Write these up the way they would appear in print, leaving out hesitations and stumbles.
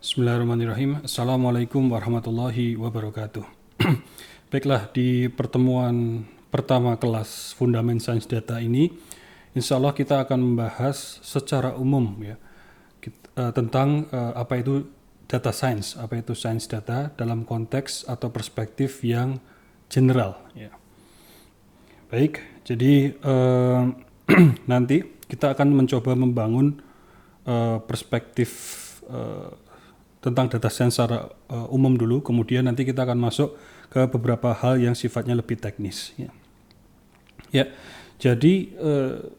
Bismillahirrahmanirrahim. Assalamualaikum warahmatullahi wabarakatuh. Baiklah, di pertemuan pertama kelas Fundament Sains Data ini, insya Allah kita akan membahas secara umum ya tentang apa itu data science, apa itu sains data dalam konteks atau perspektif yang general. Ya. Baik, jadi nanti kita akan mencoba membangun perspektif tentang data science secara umum dulu, kemudian nanti kita akan masuk ke beberapa hal yang sifatnya lebih teknis. Ya, jadi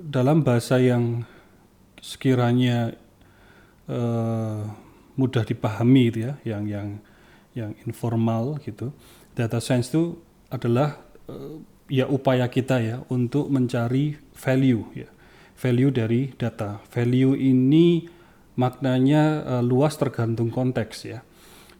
dalam bahasa yang sekiranya mudah dipahami, gitu ya, yang informal gitu, data science itu adalah ya upaya kita ya untuk mencari value ya, value dari data. Value ini maknanya luas tergantung konteks ya.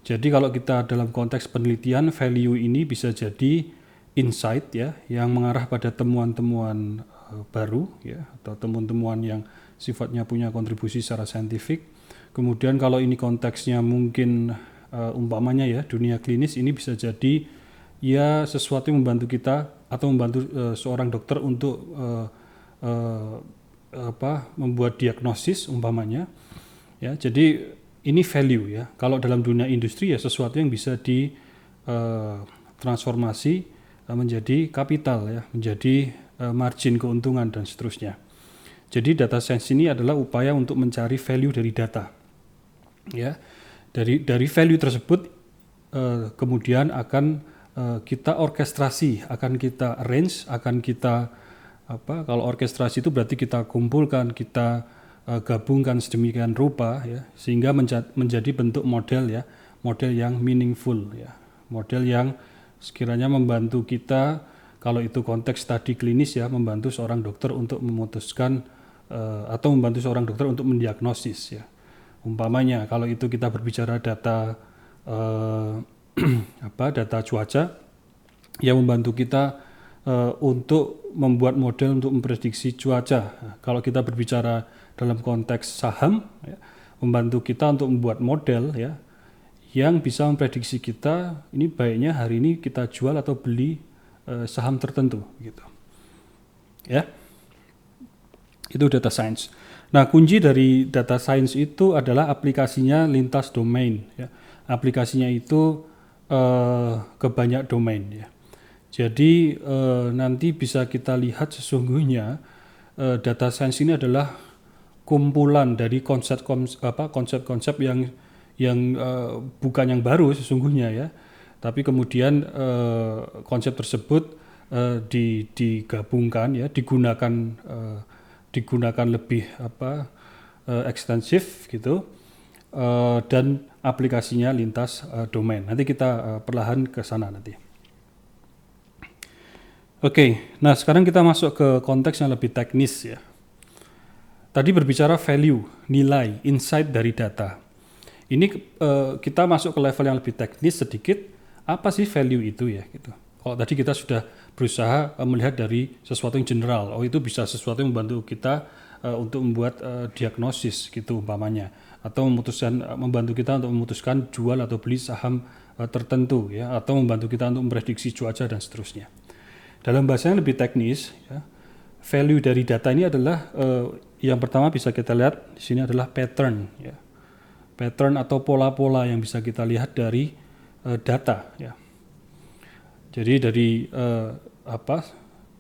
Jadi kalau kita dalam konteks penelitian, value ini bisa jadi insight ya, yang mengarah pada temuan-temuan baru ya, atau temuan-temuan yang sifatnya punya kontribusi secara saintifik. Kemudian kalau ini konteksnya mungkin umpamanya ya dunia klinis, ini bisa jadi ya sesuatu yang membantu kita atau membantu seorang dokter untuk membuat diagnosis umpamanya. Ya, jadi ini value ya. Kalau dalam dunia industri ya sesuatu yang bisa ditransformasi menjadi kapital ya, menjadi margin keuntungan dan seterusnya. Jadi data science ini adalah upaya untuk mencari value dari data. Ya, dari value tersebut kemudian akan kita orkestrasi, akan kita arrange, akan kita kalau orkestrasi itu berarti kita kumpulkan, kita gabungkan sedemikian rupa ya, sehingga menjadi bentuk model ya, model yang meaningful ya, model yang sekiranya membantu kita, kalau itu konteks tadi klinis ya, membantu seorang dokter untuk memutuskan atau membantu seorang dokter untuk mendiagnosis ya. Umpamanya kalau itu kita berbicara data data cuaca yang membantu kita untuk membuat model untuk memprediksi cuaca. Nah, kalau kita berbicara dalam konteks saham ya, membantu kita untuk membuat model ya yang bisa memprediksi kita ini baiknya hari ini kita jual atau beli saham tertentu gitu. Ya. Itu data science. Nah, kunci dari data science itu adalah aplikasinya lintas domain ya. Aplikasinya itu ke banyak domain ya. Jadi nanti bisa kita lihat sesungguhnya data science ini adalah kumpulan dari konsep-konsep yang bukan yang baru sesungguhnya ya, tapi kemudian konsep tersebut digabungkan ya, digunakan lebih ekstensif gitu, dan aplikasinya lintas domain. Nanti kita perlahan ke sana nanti. Oke, nah sekarang kita masuk ke konteks yang lebih teknis ya. Tadi berbicara value, nilai, insight dari data. Ini kita masuk ke level yang lebih teknis sedikit. Apa sih value itu ya? Gitu. Kalau tadi kita sudah berusaha melihat dari sesuatu yang general. Oh, itu bisa sesuatu yang membantu kita untuk membuat diagnosis gitu umpamanya, atau membantu kita untuk memutuskan jual atau beli saham tertentu ya, atau membantu kita untuk memprediksi cuaca dan seterusnya. Dalam bahasa yang lebih teknis, ya, value dari data ini adalah yang pertama bisa kita lihat di sini adalah pattern, ya, pattern atau pola-pola yang bisa kita lihat dari data. Ya. Jadi dari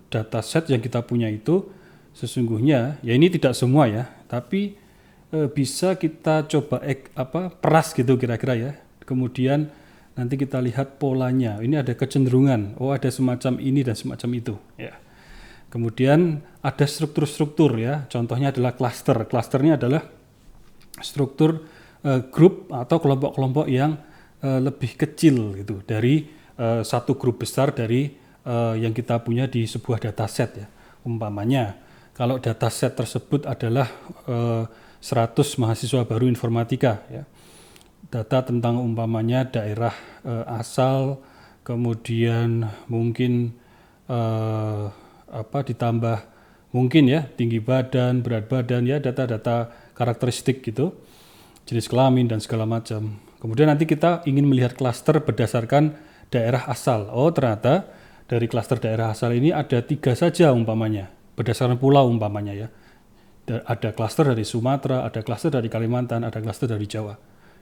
data set yang kita punya itu sesungguhnya, ya ini tidak semua ya, tapi bisa kita coba peras gitu kira-kira ya. Kemudian nanti kita lihat polanya, ini ada kecenderungan, oh ada semacam ini dan semacam itu ya. Kemudian ada struktur-struktur ya, contohnya adalah cluster. Clusternya adalah struktur grup atau kelompok-kelompok yang lebih kecil gitu dari satu grup besar dari yang kita punya di sebuah dataset ya. Umpamanya kalau dataset tersebut adalah 100 mahasiswa baru informatika ya, data tentang umpamanya daerah asal, kemudian mungkin ditambah mungkin ya tinggi badan, berat badan ya, data-data karakteristik gitu. jenis kelamin dan segala macam. Kemudian nanti kita ingin melihat klaster berdasarkan daerah asal. Oh, ternyata dari klaster daerah asal ini ada 3 saja umpamanya, berdasarkan pulau umpamanya ya. Ada klaster dari Sumatera, ada klaster dari Kalimantan, ada klaster dari Jawa.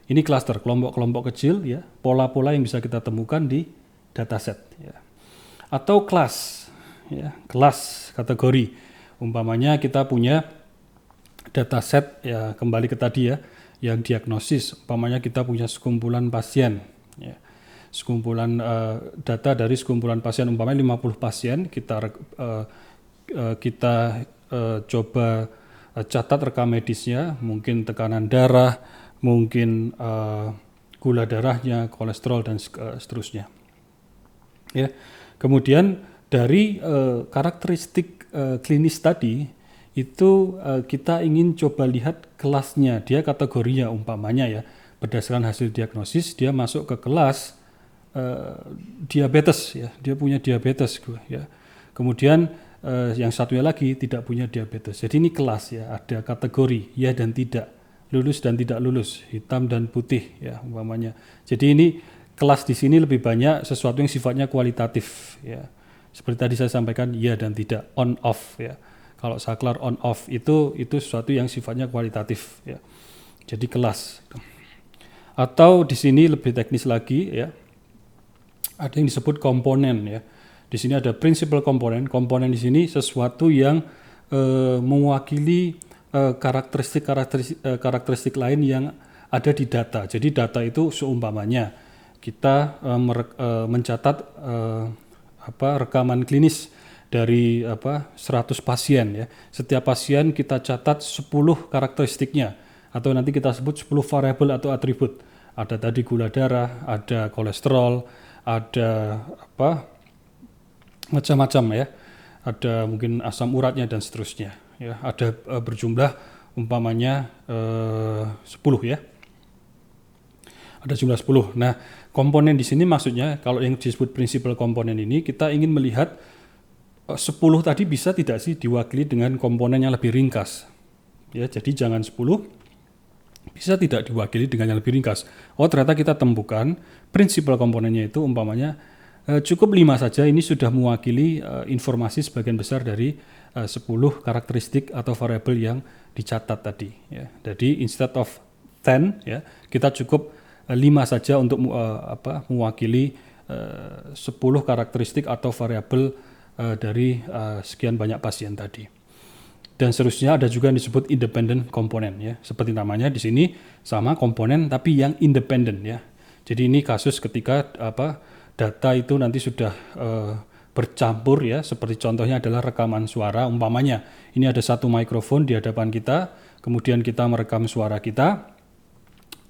Ini klaster, kelompok-kelompok kecil ya, pola-pola yang bisa kita temukan di dataset ya. Atau kelas ya, kelas kategori. Umpamanya kita punya dataset ya, kembali ke tadi ya, yang diagnosis. Umpamanya kita punya sekumpulan pasien ya. Sekumpulan data dari sekumpulan pasien, umpamanya 50 pasien, kita coba catat rekam medisnya, mungkin tekanan darah, mungkin gula darahnya, kolesterol dan seterusnya. Ya. Kemudian dari karakteristik klinis tadi itu kita ingin coba lihat kelasnya, dia kategorinya umpamanya ya, berdasarkan hasil diagnosis dia masuk ke kelas diabetes ya, dia punya diabetes ya. Kemudian yang satunya lagi tidak punya diabetes. Jadi ini kelas ya, ada kategori ya dan tidak, lulus dan tidak lulus, hitam dan putih ya umpamanya. Jadi ini kelas di sini lebih banyak sesuatu yang sifatnya kualitatif ya. Seperti tadi saya sampaikan ya dan tidak, on off ya. Kalau saklar on off itu sesuatu yang sifatnya kualitatif ya. Jadi kelas. Atau di sini lebih teknis lagi ya. Ada yang disebut komponen ya. Di sini ada principal komponen. Komponen di sini sesuatu yang mewakili karakteristik lain yang ada di data. Jadi data itu seumpamanya kita mencatat rekaman klinis dari 100 pasien ya. Setiap pasien kita catat 10 karakteristiknya atau nanti kita sebut 10 variabel atau atribut. Ada tadi gula darah, ada kolesterol, ada macam-macam ya. Ada mungkin asam uratnya dan seterusnya ya. Ada berjumlah umpamanya 10 ya. Ada jumlah 10. Nah, komponen di sini maksudnya kalau yang disebut prinsipal komponen ini kita ingin melihat 10 tadi bisa tidak sih diwakili dengan komponen yang lebih ringkas. Ya, jadi jangan 10 bisa tidak diwakili dengan yang lebih ringkas. Oh, ternyata kita temukan prinsipal komponennya itu umpamanya cukup 5 saja, ini sudah mewakili informasi sebagian besar dari 10 karakteristik atau variabel yang dicatat tadi ya. Jadi instead of 10 ya, kita cukup 5 saja untuk mewakili 10 karakteristik atau variabel dari sekian banyak pasien tadi. Dan seterusnya ada juga yang disebut independent komponen ya. Seperti namanya di sini sama komponen tapi yang independen ya. Jadi ini kasus ketika data itu nanti sudah bercampur ya, seperti contohnya adalah rekaman suara. Umpamanya ini ada satu mikrofon di hadapan kita, kemudian kita merekam suara kita.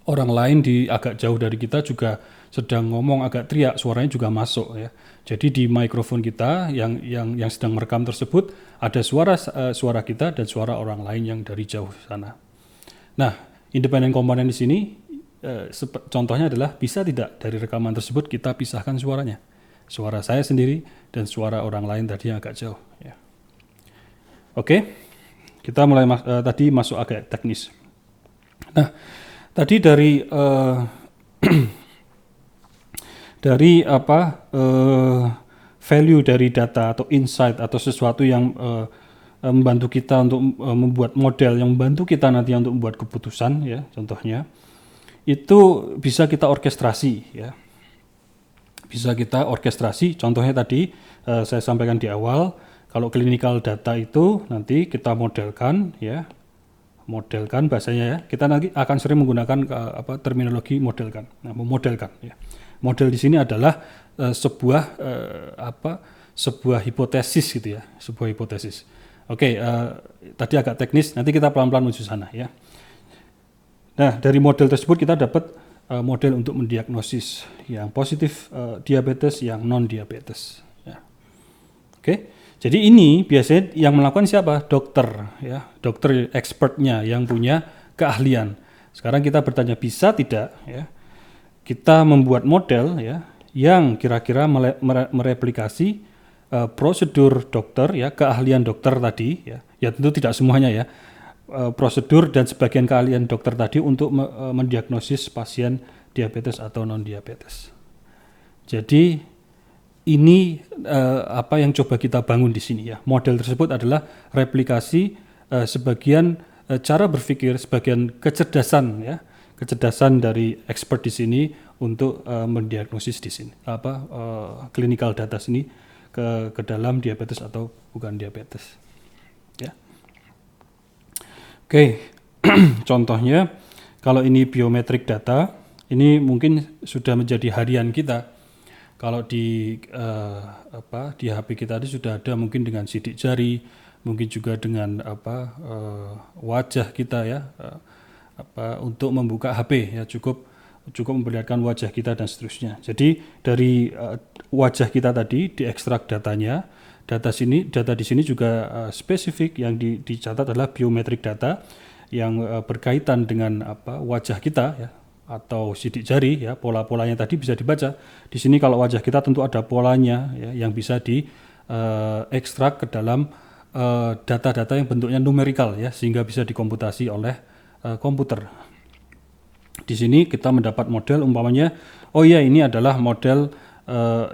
Orang lain di agak jauh dari kita juga sedang ngomong agak teriak, suaranya juga masuk ya. Jadi di mikrofon kita yang sedang merekam tersebut ada suara kita dan suara orang lain yang dari jauh sana. Nah, independent komponen di sini contohnya adalah bisa tidak dari rekaman tersebut kita pisahkan suaranya. Suara saya sendiri dan suara orang lain tadi yang agak jauh ya. Oke. Kita mulai tadi masuk agak teknis. Nah, tadi dari value dari data atau insight atau sesuatu yang membantu kita untuk membuat model yang membantu kita nanti untuk membuat keputusan ya, contohnya itu bisa kita orkestrasi ya. Bisa kita orkestrasi, contohnya tadi saya sampaikan di awal, kalau clinical data itu nanti kita modelkan ya. Modelkan bahasanya ya. Kita nanti akan sering menggunakan terminologi modelkan. Nah, memodelkan ya. Model di sini adalah sebuah hipotesis gitu ya, sebuah hipotesis. Oke, tadi agak teknis, nanti kita pelan-pelan menuju sana ya. Nah, dari model tersebut kita dapat model untuk mendiagnosis yang positif diabetes, yang non diabetes. Ya. Oke. Jadi ini biasanya yang melakukan siapa? Dokter, ya, dokter expertnya yang punya keahlian. Sekarang kita bertanya bisa tidak, ya, kita membuat model, ya, yang kira-kira mereplikasi prosedur dokter, ya, keahlian dokter tadi, ya tentu tidak semuanya ya. prosedur dan sebagian keahlian dokter tadi untuk mendiagnosis pasien diabetes atau non diabetes. Jadi ini apa yang coba kita bangun di sini ya. Model tersebut adalah replikasi sebagian cara berpikir, sebagian kecerdasan ya, kecerdasan dari expert di sini untuk mendiagnosis di sini clinical data sini ke dalam diabetes atau bukan diabetes. Ya. Oke, contohnya kalau ini biometrik data, ini mungkin sudah menjadi harian kita. Kalau di HP kita itu sudah ada mungkin dengan sidik jari, mungkin juga dengan wajah kita ya, untuk membuka HP ya cukup memperlihatkan wajah kita dan seterusnya. Jadi dari wajah kita tadi diekstrak datanya. Data di sini juga spesifik yang dicatat adalah biometrik data yang berkaitan dengan wajah kita ya atau sidik jari ya, pola-polanya tadi bisa dibaca. Di sini kalau wajah kita tentu ada polanya ya, yang bisa diekstrak ke dalam data-data yang bentuknya numerikal ya, sehingga bisa dikomputasi oleh komputer. Di sini kita mendapat model umpamanya, oh ya ini adalah model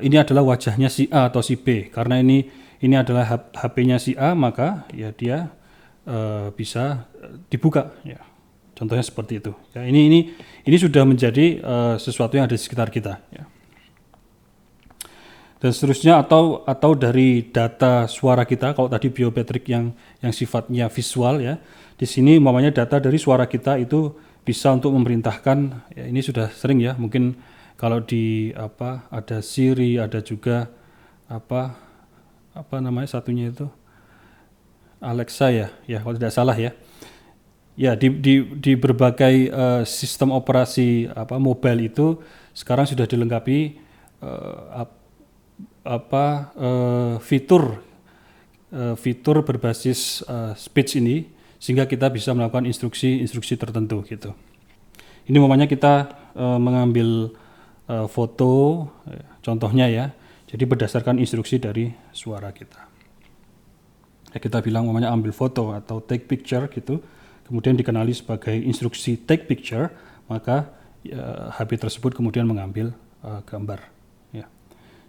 ini adalah wajahnya si A atau si B, karena ini adalah HP-nya si A, maka ya dia bisa dibuka ya. Contohnya seperti itu. Ya, ini sudah menjadi sesuatu yang ada di sekitar kita ya. Dan seterusnya atau dari data suara kita, kalau tadi biometrik yang sifatnya visual ya. Di sini umpamanya data dari suara kita itu bisa untuk memerintahkan ya, ini sudah sering ya, mungkin kalau di ada Siri, ada juga apa namanya satunya itu Alexa ya kalau tidak salah ya. Ya di berbagai sistem operasi mobile itu sekarang sudah dilengkapi fitur berbasis speech ini, sehingga kita bisa melakukan instruksi tertentu gitu. Ini umpamanya kita mengambil foto contohnya ya. Jadi berdasarkan instruksi dari suara kita. Ya, kita bilang umpamanya ambil foto atau take picture gitu. Kemudian dikenali sebagai instruksi take picture, maka HP tersebut kemudian mengambil gambar. Ya.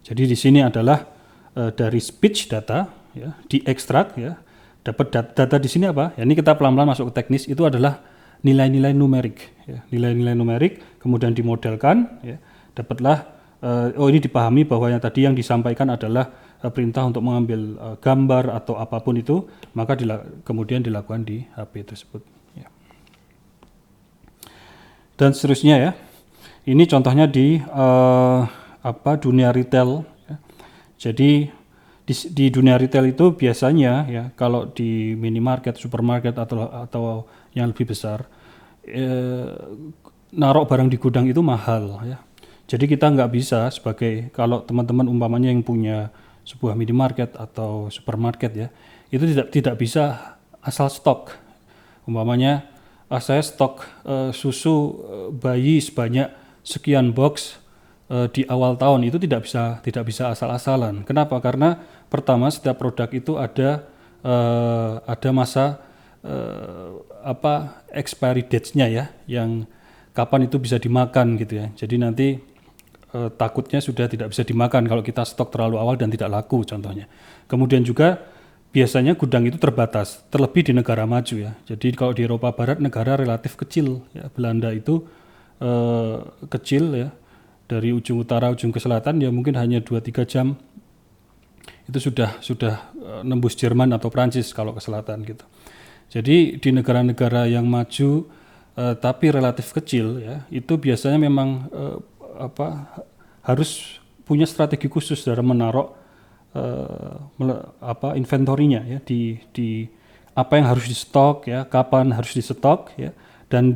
Jadi di sini adalah dari speech data, ya, diekstrak, ya, dapat data di sini apa? Ya, ini kita pelan-pelan masuk ke teknis. Itu adalah nilai-nilai numerik, ya. Nilai-nilai numerik kemudian dimodelkan, ya, dapatlah. Ini dipahami bahwa yang tadi yang disampaikan adalah perintah untuk mengambil gambar atau apapun itu, maka kemudian dilakukan di HP tersebut. Ya. Dan seterusnya ya, ini contohnya di dunia retail. Ya. Jadi di dunia retail itu biasanya ya, kalau di minimarket, supermarket atau yang lebih besar, naruh barang di gudang itu mahal ya. Jadi kita nggak bisa sebagai, kalau teman-teman umpamanya yang punya sebuah minimarket atau supermarket ya, itu tidak bisa asal stok. Umpamanya saya stok susu bayi sebanyak sekian box di awal tahun, itu tidak bisa asal-asalan. Kenapa? Karena pertama setiap produk itu ada masa expiry dates-nya ya, yang kapan itu bisa dimakan gitu ya. Jadi nanti takutnya sudah tidak bisa dimakan kalau kita stok terlalu awal dan tidak laku contohnya. Kemudian juga biasanya gudang itu terbatas, terlebih di negara maju ya. Jadi kalau di Eropa Barat negara relatif kecil ya, Belanda itu kecil ya, dari ujung utara ujung ke selatan ya mungkin hanya 2-3 jam itu sudah nembus Jerman atau Prancis kalau ke selatan gitu. Jadi di negara-negara yang maju tapi relatif kecil ya, itu biasanya memang harus punya strategi khusus dalam menaruh inventorinya ya, di apa yang harus di stok ya, kapan harus di stok ya, dan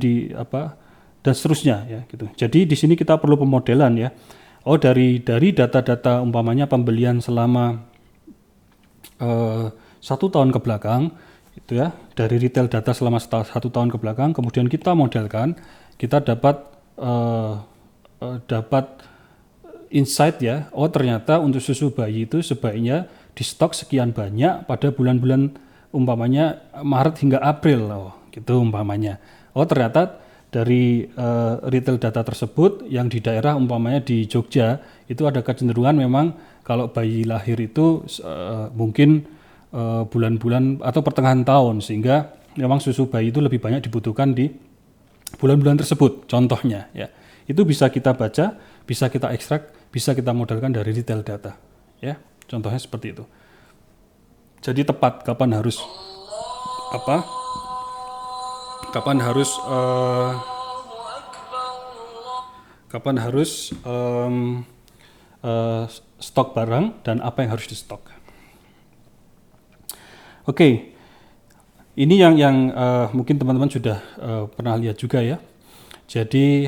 dan seterusnya ya gitu. Jadi di sini kita perlu pemodelan ya. Oh dari data-data umpamanya pembelian selama 1 tahun ke belakang itu ya, dari retail data selama 1 tahun ke belakang, kemudian kita modelkan, kita dapat insight ya, oh ternyata untuk susu bayi itu sebaiknya di stok sekian banyak pada bulan-bulan umpamanya Maret hingga April, gitu umpamanya. Oh ternyata dari retail data tersebut yang di daerah umpamanya di Jogja itu ada kecenderungan memang kalau bayi lahir itu mungkin bulan-bulan atau pertengahan tahun, sehingga memang susu bayi itu lebih banyak dibutuhkan di bulan-bulan tersebut contohnya ya. Itu bisa kita baca, bisa kita ekstrak, bisa kita modelkan dari retail data ya. Contohnya seperti itu. Jadi tepat kapan harus apa? Kapan harus stok barang dan apa yang harus di stok. Oke, ini yang mungkin teman-teman sudah pernah lihat juga ya. Jadi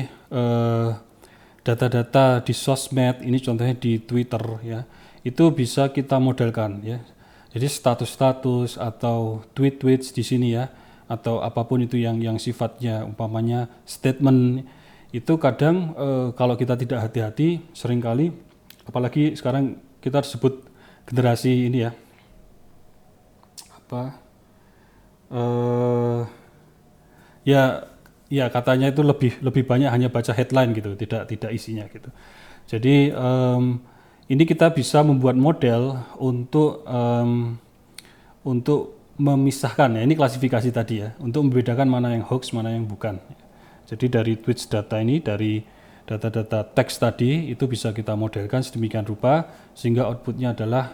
data-data di sosmed, ini contohnya di Twitter ya, itu bisa kita modelkan ya. Jadi status-status atau tweet-tweets di sini ya, atau apapun itu yang sifatnya umpamanya statement, itu kadang kalau kita tidak hati-hati seringkali, apalagi sekarang kita sebut generasi ini ya, ya katanya itu lebih banyak hanya baca headline gitu, tidak isinya gitu. Jadi ini kita bisa membuat model untuk memisahkan ya, ini klasifikasi tadi ya, untuk membedakan mana yang hoax, mana yang bukan. Jadi dari tweets data ini, dari data-data teks tadi itu bisa kita modelkan sedemikian rupa sehingga outputnya adalah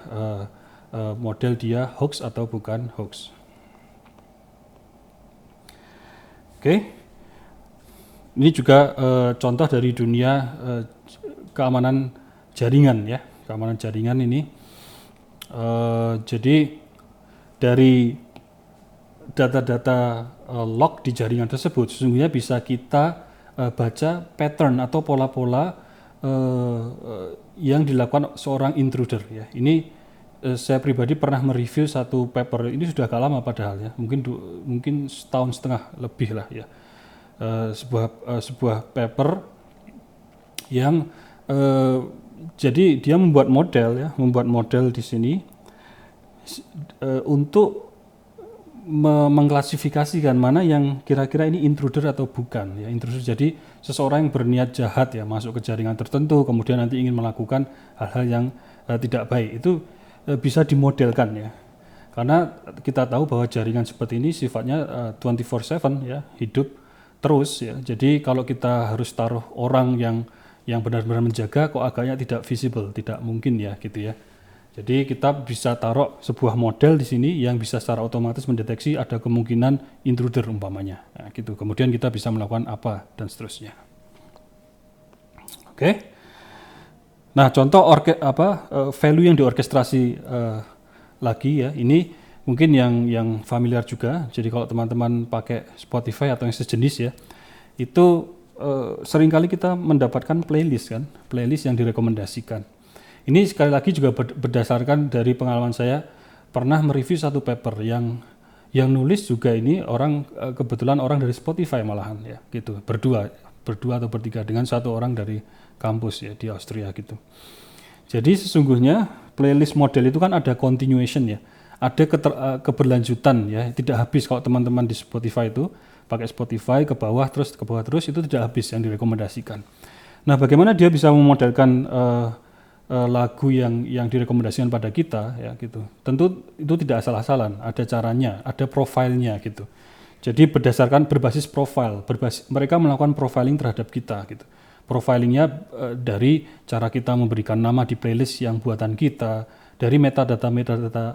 model dia hoax atau bukan hoax. Oke, ini juga contoh dari dunia keamanan jaringan ya, keamanan jaringan ini. Jadi dari data-data log di jaringan tersebut sesungguhnya bisa kita baca pattern atau pola-pola yang dilakukan seorang intruder ya. Ini saya pribadi pernah mereview satu paper, ini sudah agak lama padahal ya, mungkin setahun setengah lebih lah ya. Sebuah paper yang jadi dia membuat model di sini untuk mengklasifikasikan mana yang kira-kira ini intruder atau bukan ya. Intruder jadi seseorang yang berniat jahat ya, masuk ke jaringan tertentu kemudian nanti ingin melakukan hal-hal yang tidak baik, itu bisa dimodelkan ya. Karena kita tahu bahwa jaringan seperti ini sifatnya 24/7 ya, hidup terus ya. Jadi kalau kita harus taruh orang yang benar-benar menjaga, kok agaknya tidak visible, tidak mungkin ya gitu ya. Jadi kita bisa taruh sebuah model di sini yang bisa secara otomatis mendeteksi ada kemungkinan intruder umpamanya, nah, gitu. Kemudian kita bisa melakukan apa dan seterusnya. Oke. Nah contoh value yang diorkestrasi lagi ya, ini mungkin yang familiar juga. Jadi kalau teman-teman pakai Spotify atau yang sejenis ya, itu seringkali kita mendapatkan playlist yang direkomendasikan. Ini sekali lagi juga berdasarkan dari pengalaman saya, pernah mereview satu paper yang nulis juga ini kebetulan orang dari Spotify malahan ya, gitu, berdua atau bertiga dengan satu orang dari kampus ya di Austria gitu. Jadi sesungguhnya playlist model itu kan ada continuation ya, ada keberlanjutan ya, tidak habis. Kalau teman-teman di Spotify itu pakai Spotify ke bawah terus itu tidak habis yang direkomendasikan. Nah, bagaimana dia bisa memodelkan lagu yang direkomendasikan pada kita ya gitu. Tentu itu tidak asal-asalan, ada caranya, ada profilnya gitu. Jadi berbasis profile, mereka melakukan profiling terhadap kita gitu. Profilingnya dari cara kita memberikan nama di playlist yang buatan kita, dari metadata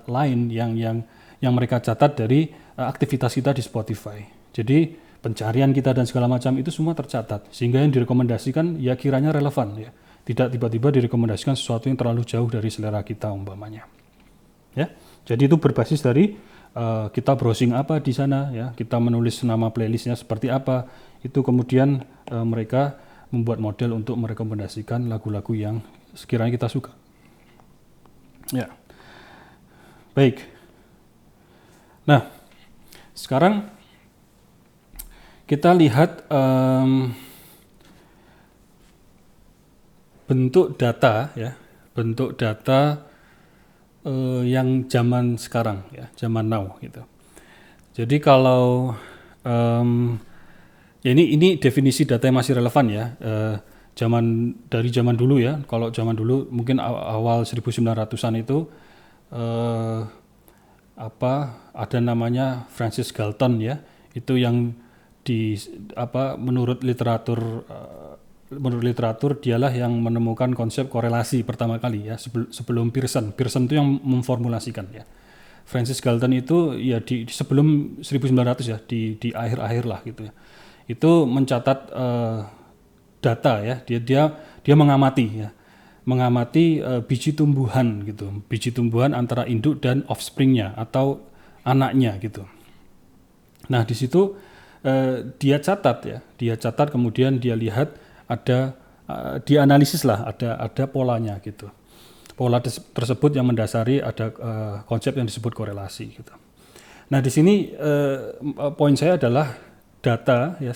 lain yang mereka catat dari aktivitas kita di Spotify. Jadi pencarian kita dan segala macam itu semua tercatat, sehingga yang direkomendasikan ya kiranya relevan ya. Tidak tiba-tiba direkomendasikan sesuatu yang terlalu jauh dari selera kita umpamanya. Ya, jadi itu berbasis dari kita browsing apa di sana ya, kita menulis nama playlistnya seperti apa, itu kemudian mereka membuat model untuk merekomendasikan lagu-lagu yang sekiranya kita suka. Ya, baik. Nah, sekarang kita lihat bentuk data yang zaman sekarang ya, zaman now gitu. Jadi kalau Ya ini definisi data yang masih relevan ya. Dari zaman dulu ya. Kalau zaman dulu mungkin awal 1900-an itu ada namanya Francis Galton ya. Itu yang menurut literatur dialah yang menemukan konsep korelasi pertama kali ya sebelum Pearson itu yang memformulasikan ya. Francis Galton itu ya di sebelum 1900 ya di akhir-akhir lah gitu ya. Itu mencatat data ya, dia mengamati biji tumbuhan gitu, biji tumbuhan antara induk dan offspringnya atau anaknya gitu. Nah di situ dia catat kemudian dia lihat ada dianalisis lah, ada polanya gitu. Pola tersebut yang mendasari ada konsep yang disebut korelasi gitu. Nah di sini poin saya adalah data ya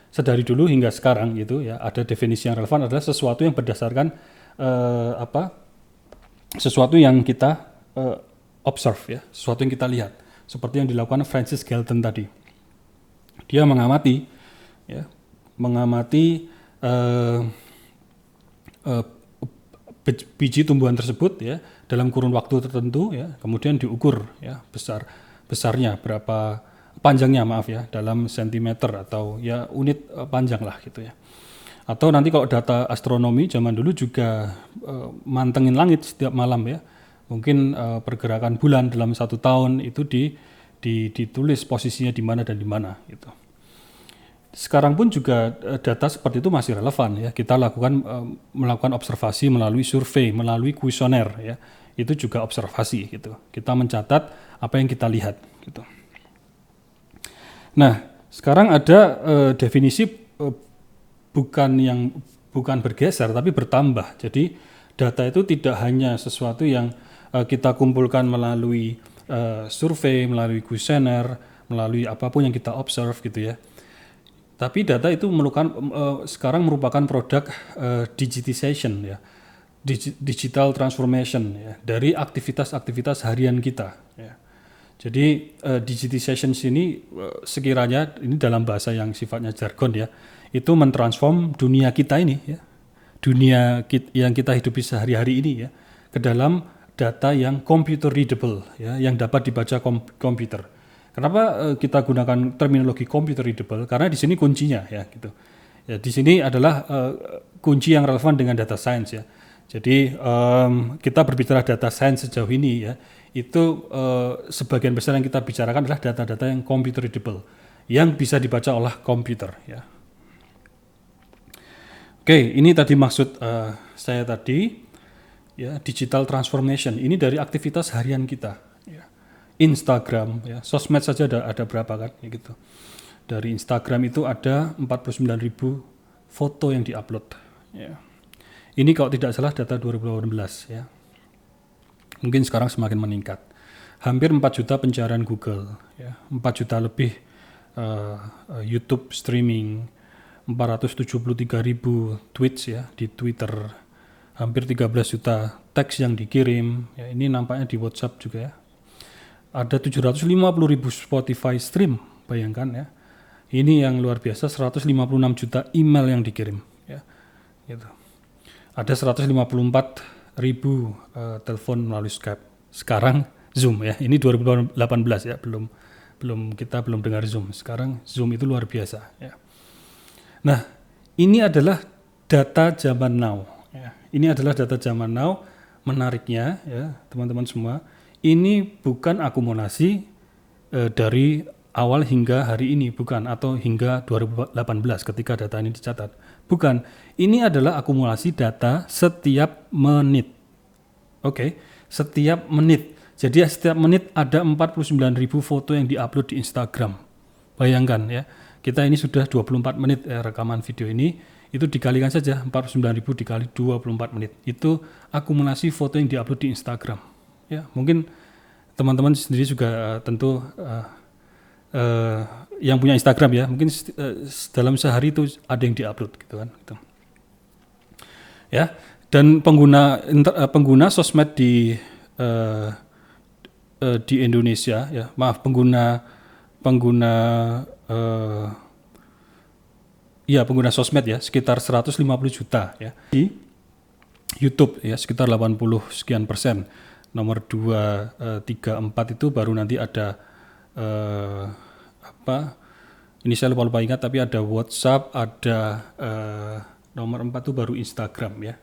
sedari dulu hingga sekarang gitu ya, ada definisi yang relevan adalah sesuatu yang berdasarkan sesuatu yang kita observe ya, sesuatu yang kita lihat, seperti yang dilakukan Francis Galton tadi. Dia mengamati biji tumbuhan tersebut ya dalam kurun waktu tertentu ya, kemudian diukur ya besarnya berapa, panjangnya dalam sentimeter atau ya unit panjang lah gitu ya. Atau nanti kalau data astronomi zaman dulu juga mantengin langit setiap malam ya, mungkin pergerakan bulan dalam 1 tahun itu ditulis posisinya di mana dan di mana gitu. Sekarang pun juga data seperti itu masih relevan ya. Kita melakukan observasi melalui survei, melalui kuesioner ya. Itu juga observasi gitu. Kita mencatat apa yang kita lihat gitu. Nah, sekarang ada definisi bukan bergeser tapi bertambah. Jadi data itu tidak hanya sesuatu yang kita kumpulkan melalui survei, melalui kuesioner, melalui apapun yang kita observe gitu ya. Tapi data itu sekarang merupakan produk digitization ya, digital transformation ya, dari aktivitas-aktivitas harian kita. Ya. Jadi digitization sini sekiranya ini dalam bahasa yang sifatnya jargon ya, itu mentransform dunia kita ini ya, dunia yang kita hidupi sehari-hari ini ya, ke dalam data yang computer readable ya, yang dapat dibaca komputer. Kenapa kita gunakan terminologi computer readable? Karena di sini kuncinya ya gitu. Ya, di sini adalah kunci yang relevan dengan data science ya. Jadi kita berbicara data science sejauh ini ya, itu sebagian besar yang kita bicarakan adalah data-data yang computer readable, yang bisa dibaca oleh komputer ya. Oke, ini tadi maksud saya tadi ya, digital transformation. Ini dari aktivitas harian kita. Instagram ya, sosmed saja ada berapa kan ya gitu. Dari Instagram itu ada 49.000 foto yang diupload ya. Ini kalau tidak salah data 2018 ya. Mungkin sekarang semakin meningkat. Hampir 4 juta pencarian Google ya, 4 juta lebih YouTube streaming, 473.000 tweets ya di Twitter, hampir 13 juta teks yang dikirim ya, ini nampaknya di WhatsApp juga ya. Ada 750.000 Spotify stream, bayangkan ya. Ini yang luar biasa, 156 juta email yang dikirim ya. Gitu. Ada 154.000 telepon melalui Skype. Sekarang Zoom ya. Ini 2018 ya, kita belum dengar Zoom. Sekarang Zoom itu luar biasa ya. Nah, ini adalah data zaman now ya. Ini adalah data zaman now. Menariknya ya, teman-teman semua, ini bukan akumulasi dari awal hingga hari ini, bukan, atau hingga 2018 ketika data ini dicatat. Bukan, ini adalah akumulasi data setiap menit. Oke, setiap menit. Jadi setiap menit ada 49.000 foto yang diupload di Instagram. Bayangkan ya, kita ini sudah 24 menit rekaman video ini, itu dikalikan saja 49.000 dikali 24 menit. Itu akumulasi foto yang diupload di Instagram. Ya, mungkin teman-teman sendiri juga tentu yang punya Instagram ya, mungkin dalam sehari itu ada yang diupload gitu kan. Gitu. Ya, dan pengguna sosmed di Indonesia ya, pengguna pengguna pengguna sosmed ya sekitar 150 juta ya. Di YouTube ya sekitar 80 sekian persen. Nomor 2, 3, 4 itu baru nanti ada ini saya lupa ingat, tapi ada WhatsApp, ada nomor 4 itu baru Instagram ya.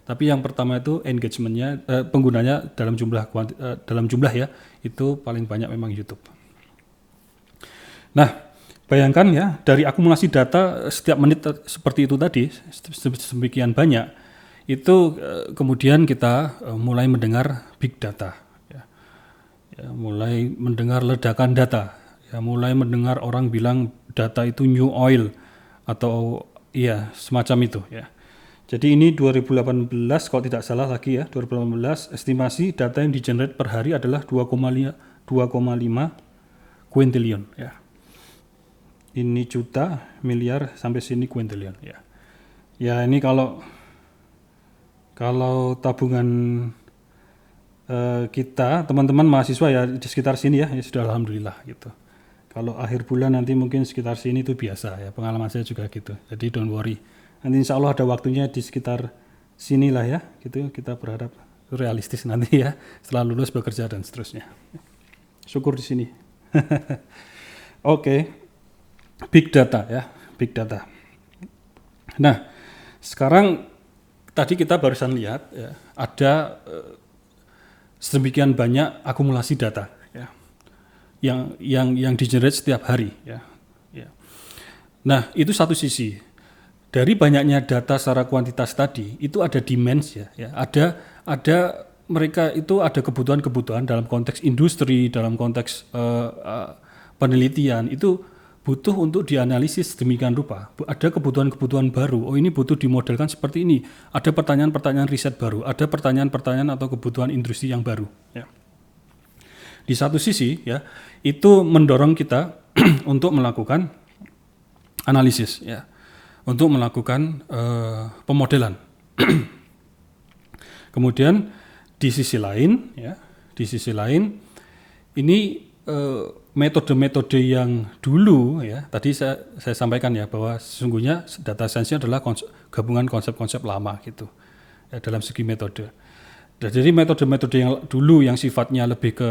Tapi yang pertama itu engagementnya, penggunanya dalam jumlah ya, itu paling banyak memang YouTube. Nah, bayangkan ya, dari akumulasi data setiap menit seperti itu tadi, sedemikian banyak, itu kemudian kita mulai mendengar big data, ya, mulai mendengar ledakan data, ya, mulai mendengar orang bilang data itu new oil, atau ya semacam itu ya. Jadi ini 2018 kalau tidak salah lagi ya, 2018 estimasi data yang di-generate per hari adalah 2,5 quintillion ya. Ini juta, miliar, sampai sini quintillion ya. Ya ini kalau tabungan kita, teman-teman mahasiswa ya di sekitar sini ya sudah alhamdulillah gitu. Kalau akhir bulan nanti mungkin sekitar sini itu biasa ya, pengalaman saya juga gitu. Jadi don't worry. Nanti insya Allah ada waktunya di sekitar sinilah ya, gitu. Kita berharap realistis nanti ya, setelah lulus bekerja dan seterusnya. Syukur di sini. Oke. Big data ya, big data. Nah, sekarang tadi kita barusan lihat ya, ada sedemikian banyak akumulasi data ya, yang di-generate setiap hari ya. Nah, itu satu sisi. Dari banyaknya data secara kuantitas tadi, itu ada demands ya. Ada mereka itu ada kebutuhan-kebutuhan dalam konteks industri, dalam konteks penelitian, itu butuh untuk dianalisis demikian rupa. Ada kebutuhan-kebutuhan baru, oh ini butuh dimodelkan seperti ini. Ada pertanyaan-pertanyaan riset baru, ada pertanyaan-pertanyaan atau kebutuhan industri yang baru. Ya. Di satu sisi ya, itu mendorong kita untuk melakukan analisis ya. Untuk melakukan pemodelan. Kemudian di sisi lain ini metode-metode yang dulu ya, tadi saya sampaikan ya bahwa sesungguhnya data science adalah gabungan konsep-konsep lama gitu ya, dalam segi metode. Jadi metode-metode yang dulu yang sifatnya lebih ke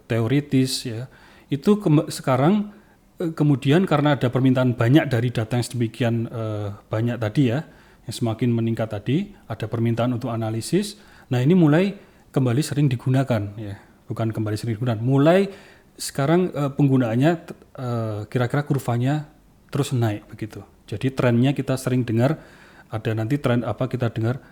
teoritis ya, itu sekarang kemudian karena ada permintaan banyak dari data yang sedemikian banyak tadi ya, yang semakin meningkat tadi, ada permintaan untuk analisis. Nah ini mulai kembali sering digunakan ya, bukan kembali sering digunakan. Mulai sekarang penggunaannya kira-kira kurvanya terus naik begitu. Jadi trennya kita sering dengar ada nanti tren apa kita dengar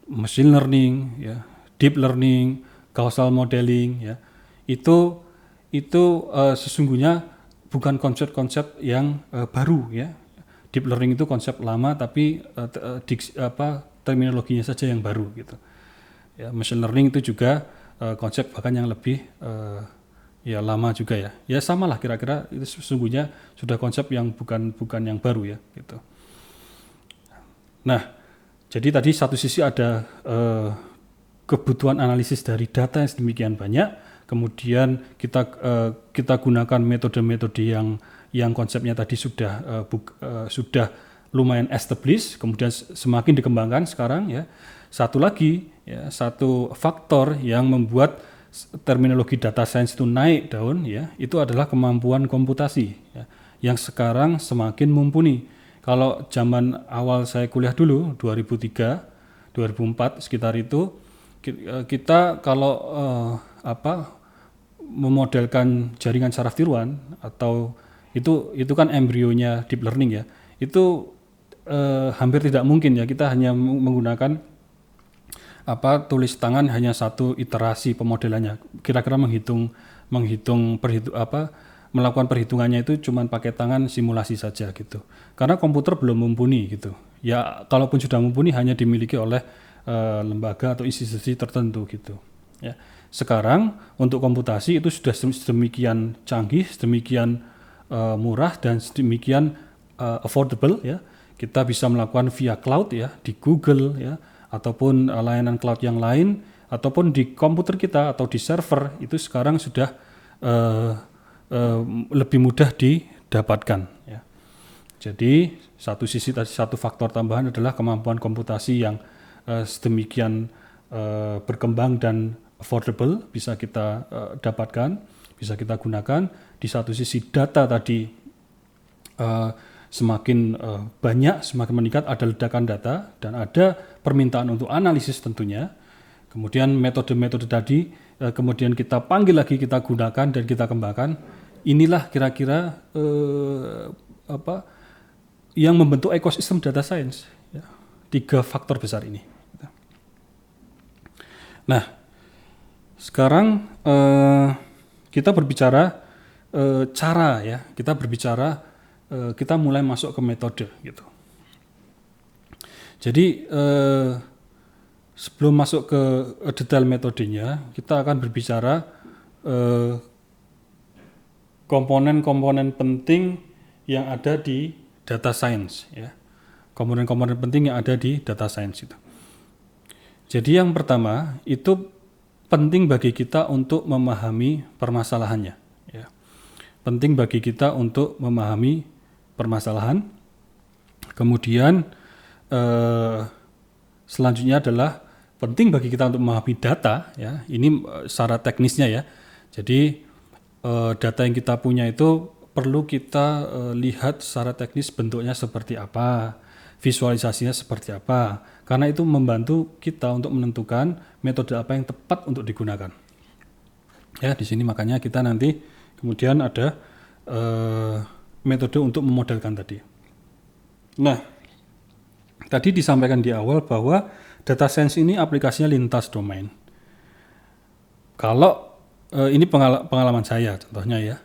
machine learning ya, deep learning, causal modeling ya. Itu sesungguhnya bukan konsep-konsep yang baru ya. Deep learning itu konsep lama tapi terminologinya saja yang baru gitu. Ya, machine learning itu juga konsep bahkan yang lebih ya lama juga ya. Ya samalah kira-kira itu sesungguhnya sudah konsep yang bukan yang baru ya gitu. Nah, jadi tadi satu sisi ada kebutuhan analisis dari data yang sedemikian banyak. Kemudian kita gunakan metode-metode yang konsepnya tadi sudah lumayan established, kemudian semakin dikembangkan sekarang ya. Satu lagi ya, satu faktor yang membuat terminologi data science itu naik daun ya, itu adalah kemampuan komputasi ya, yang sekarang semakin mumpuni. Kalau zaman awal saya kuliah dulu 2003, 2004 sekitar itu kita kalau memodelkan jaringan saraf tiruan atau itu kan embrionya deep learning ya, itu hampir tidak mungkin ya, kita hanya menggunakan tulis tangan hanya satu iterasi pemodelannya, kira-kira melakukan perhitungannya itu cuma pakai tangan simulasi saja gitu, karena komputer belum mumpuni gitu ya. Kalaupun sudah mumpuni hanya dimiliki oleh lembaga atau institusi tertentu gitu ya. Sekarang untuk komputasi itu sudah sedemikian canggih, sedemikian murah dan sedemikian affordable ya. Kita bisa melakukan via cloud ya, di Google ya, ataupun layanan cloud yang lain, ataupun di komputer kita atau di server itu sekarang sudah lebih mudah didapatkan. Ya. Jadi satu faktor tambahan adalah kemampuan komputasi yang sedemikian berkembang dan affordable bisa kita dapatkan, bisa kita gunakan. Di satu sisi data tadi semakin banyak, semakin meningkat, ada ledakan data dan ada permintaan untuk analisis tentunya. Kemudian metode-metode tadi kemudian kita panggil lagi, kita gunakan dan kita kembangkan. Inilah kira-kira yang membentuk ekosistem data science. Ya. 3 faktor besar ini. Nah, sekarang kita berbicara cara ya. Kita berbicara kita mulai masuk ke metode gitu. Jadi sebelum masuk ke detail metodenya, kita akan berbicara komponen-komponen penting yang ada di data science ya. Komponen-komponen penting yang ada di data science itu. Jadi yang pertama itu penting bagi kita untuk memahami permasalahannya ya. Penting bagi kita untuk memahami permasalahan. Kemudian selanjutnya adalah penting bagi kita untuk memahami data ya. Ini secara teknisnya ya. Jadi data yang kita punya itu perlu kita lihat secara teknis bentuknya seperti apa, visualisasinya seperti apa, karena itu membantu kita untuk menentukan metode apa yang tepat untuk digunakan. Ya, di sini makanya kita nanti kemudian ada metode untuk memodelkan tadi. Nah, tadi disampaikan di awal bahwa data science ini aplikasinya lintas domain. Kalau ini pengalaman saya contohnya ya.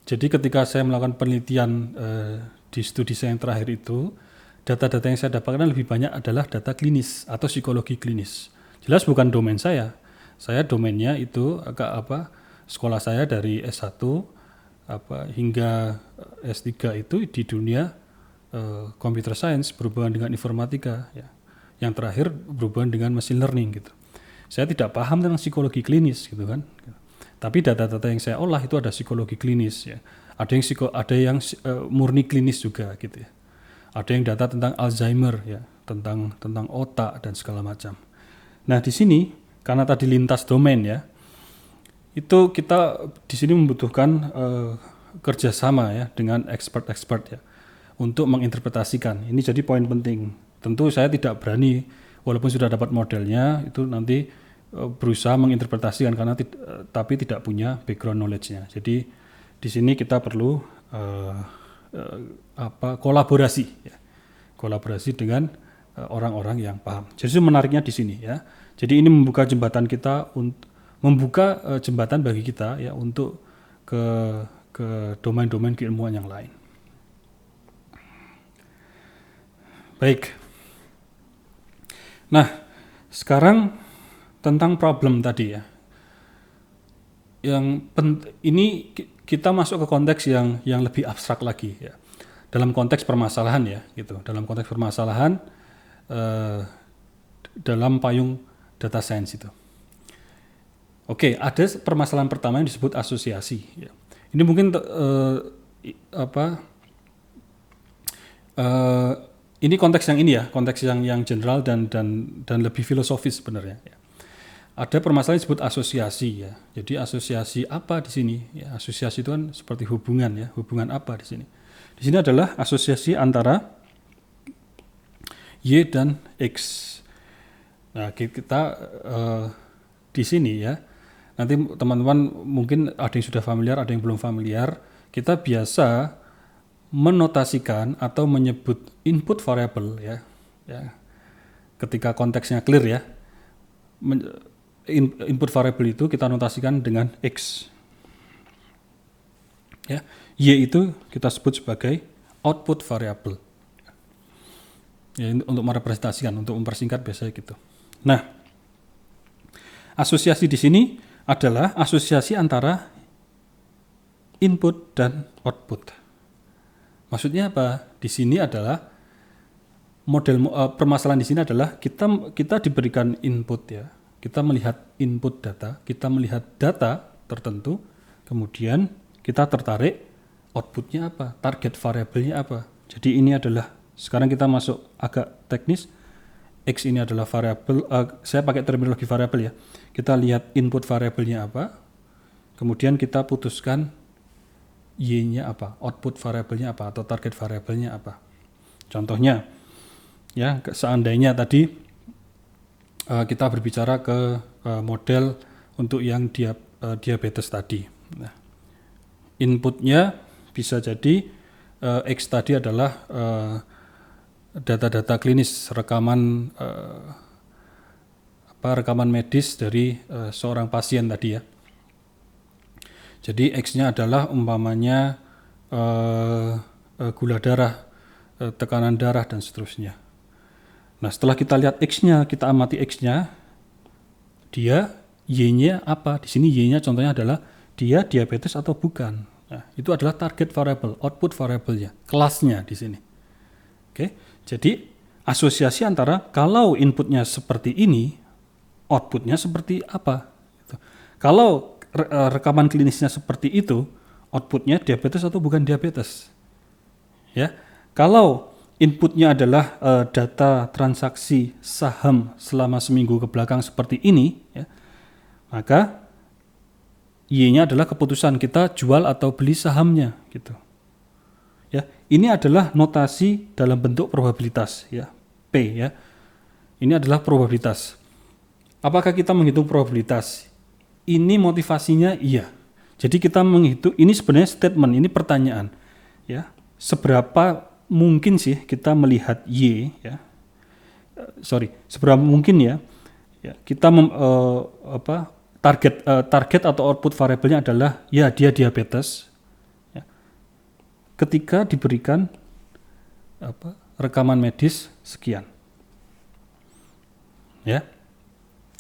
Jadi ketika saya melakukan penelitian di studi saya yang terakhir itu, data-data yang saya dapatkan lebih banyak adalah data klinis atau psikologi klinis. Jelas bukan domain saya. Saya domainnya itu sekolah saya dari S1 hingga S3 itu di dunia computer science berhubungan dengan informatika ya. Yang terakhir berhubungan dengan machine learning gitu. Saya tidak paham tentang psikologi klinis gitu kan. Tapi data-data yang saya olah itu ada psikologi klinis ya. Ada yang murni klinis juga gitu ya. Ada yang data tentang Alzheimer ya, tentang otak dan segala macam. Nah, di sini karena tadi lintas domain ya. Itu kita di sini membutuhkan kerjasama ya dengan expert-expert ya untuk menginterpretasikan. Ini jadi poin penting. Tentu saya tidak berani walaupun sudah dapat modelnya itu nanti berusaha menginterpretasikan karena tapi tidak punya background knowledge-nya. Jadi di sini kita perlu kolaborasi ya. Kolaborasi dengan orang-orang yang paham. Jadi menariknya di sini ya. Jadi ini membuka jembatan kita jembatan bagi kita ya untuk ke domain-domain keilmuan yang lain. Baik. Nah, sekarang tentang problem tadi ya. Ini kita masuk ke konteks yang lebih abstrak lagi ya. Dalam konteks permasalahan ya, gitu. Dalam konteks permasalahan dalam payung data science itu. Oke, ada permasalahan pertama yang disebut asosiasi ya. Ini mungkin ini konteks yang ini ya, konteks yang general dan lebih filosofis sebenarnya. Ya. Ada permasalahan disebut asosiasi ya. Jadi asosiasi apa di sini? Ya, asosiasi itu kan seperti hubungan ya. Hubungan apa di sini? Di sini adalah asosiasi antara Y dan X. Nah, kita di sini ya. Nanti teman-teman mungkin ada yang sudah familiar, ada yang belum familiar. Kita biasa menotasikan atau menyebut input variable ya. Ketika konteksnya clear ya. Input variable itu kita notasikan dengan X. Ya, Y itu kita sebut sebagai output variable. Ya, untuk merepresentasikan, untuk mempersingkat biasanya gitu. Nah, asosiasi di sini adalah asosiasi antara input dan output. Maksudnya apa? Di sini adalah permasalahan di sini adalah kita diberikan input ya. Kita melihat input data, kita melihat data tertentu, kemudian kita tertarik outputnya apa, target variabelnya apa. Jadi ini adalah, sekarang kita masuk agak teknis, X ini adalah variabel, saya pakai terminologi variabel ya. Kita lihat input variabelnya apa, kemudian kita putuskan Y-nya apa, output variabelnya apa, atau target variabelnya apa. Contohnya, ya seandainya tadi kita berbicara ke model untuk yang diabetes tadi. Nah, inputnya bisa jadi X tadi adalah data-data klinis, rekaman rekaman medis dari seorang pasien tadi ya. Jadi X-nya adalah umpamanya gula darah, tekanan darah dan seterusnya. Nah, setelah kita lihat X-nya, kita amati X-nya, dia Y-nya apa? Di sini Y-nya contohnya adalah dia diabetes atau bukan. Nah, itu adalah target variable, output variable-nya, kelasnya di sini. Oke. Jadi asosiasi antara kalau inputnya seperti ini, outputnya seperti apa? Kalau rekaman klinisnya seperti itu, outputnya diabetes atau bukan diabetes. Ya, kalau inputnya adalah data transaksi saham selama seminggu ke belakang seperti ini, ya, maka Y-nya adalah keputusan kita jual atau beli sahamnya, gitu. Ya, ini adalah notasi dalam bentuk probabilitas, ya, P, ya. Ini adalah probabilitas. Apakah kita menghitung probabilitas? Ini motivasinya iya. Jadi kita menghitung, ini sebenarnya statement, ini pertanyaan. Ya, seberapa mungkin sih kita melihat Y, ya. Seberapa mungkin ya kita target atau output variabelnya adalah ya dia diabetes. Ya. Ketika diberikan rekaman medis sekian. Ya.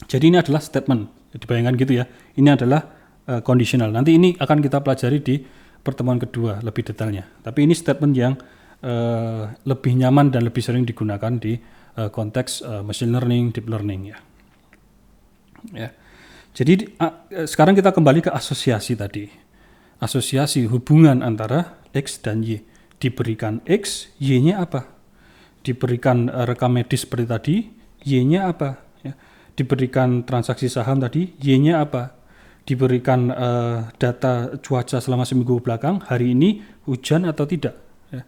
Jadi ini adalah statement. Dibayangkan gitu ya. Ini adalah conditional. Nanti ini akan kita pelajari di pertemuan kedua lebih detailnya. Tapi ini statement yang lebih nyaman dan lebih sering digunakan di konteks machine learning, deep learning ya. Ya. Jadi sekarang kita kembali ke asosiasi tadi. Asosiasi hubungan antara X dan Y. Diberikan X, Y-nya apa? Diberikan rekam medis seperti tadi, Y-nya apa? Ya. Diberikan transaksi saham tadi, Y-nya apa? Diberikan data cuaca selama seminggu belakang, hari ini hujan atau tidak? Ya.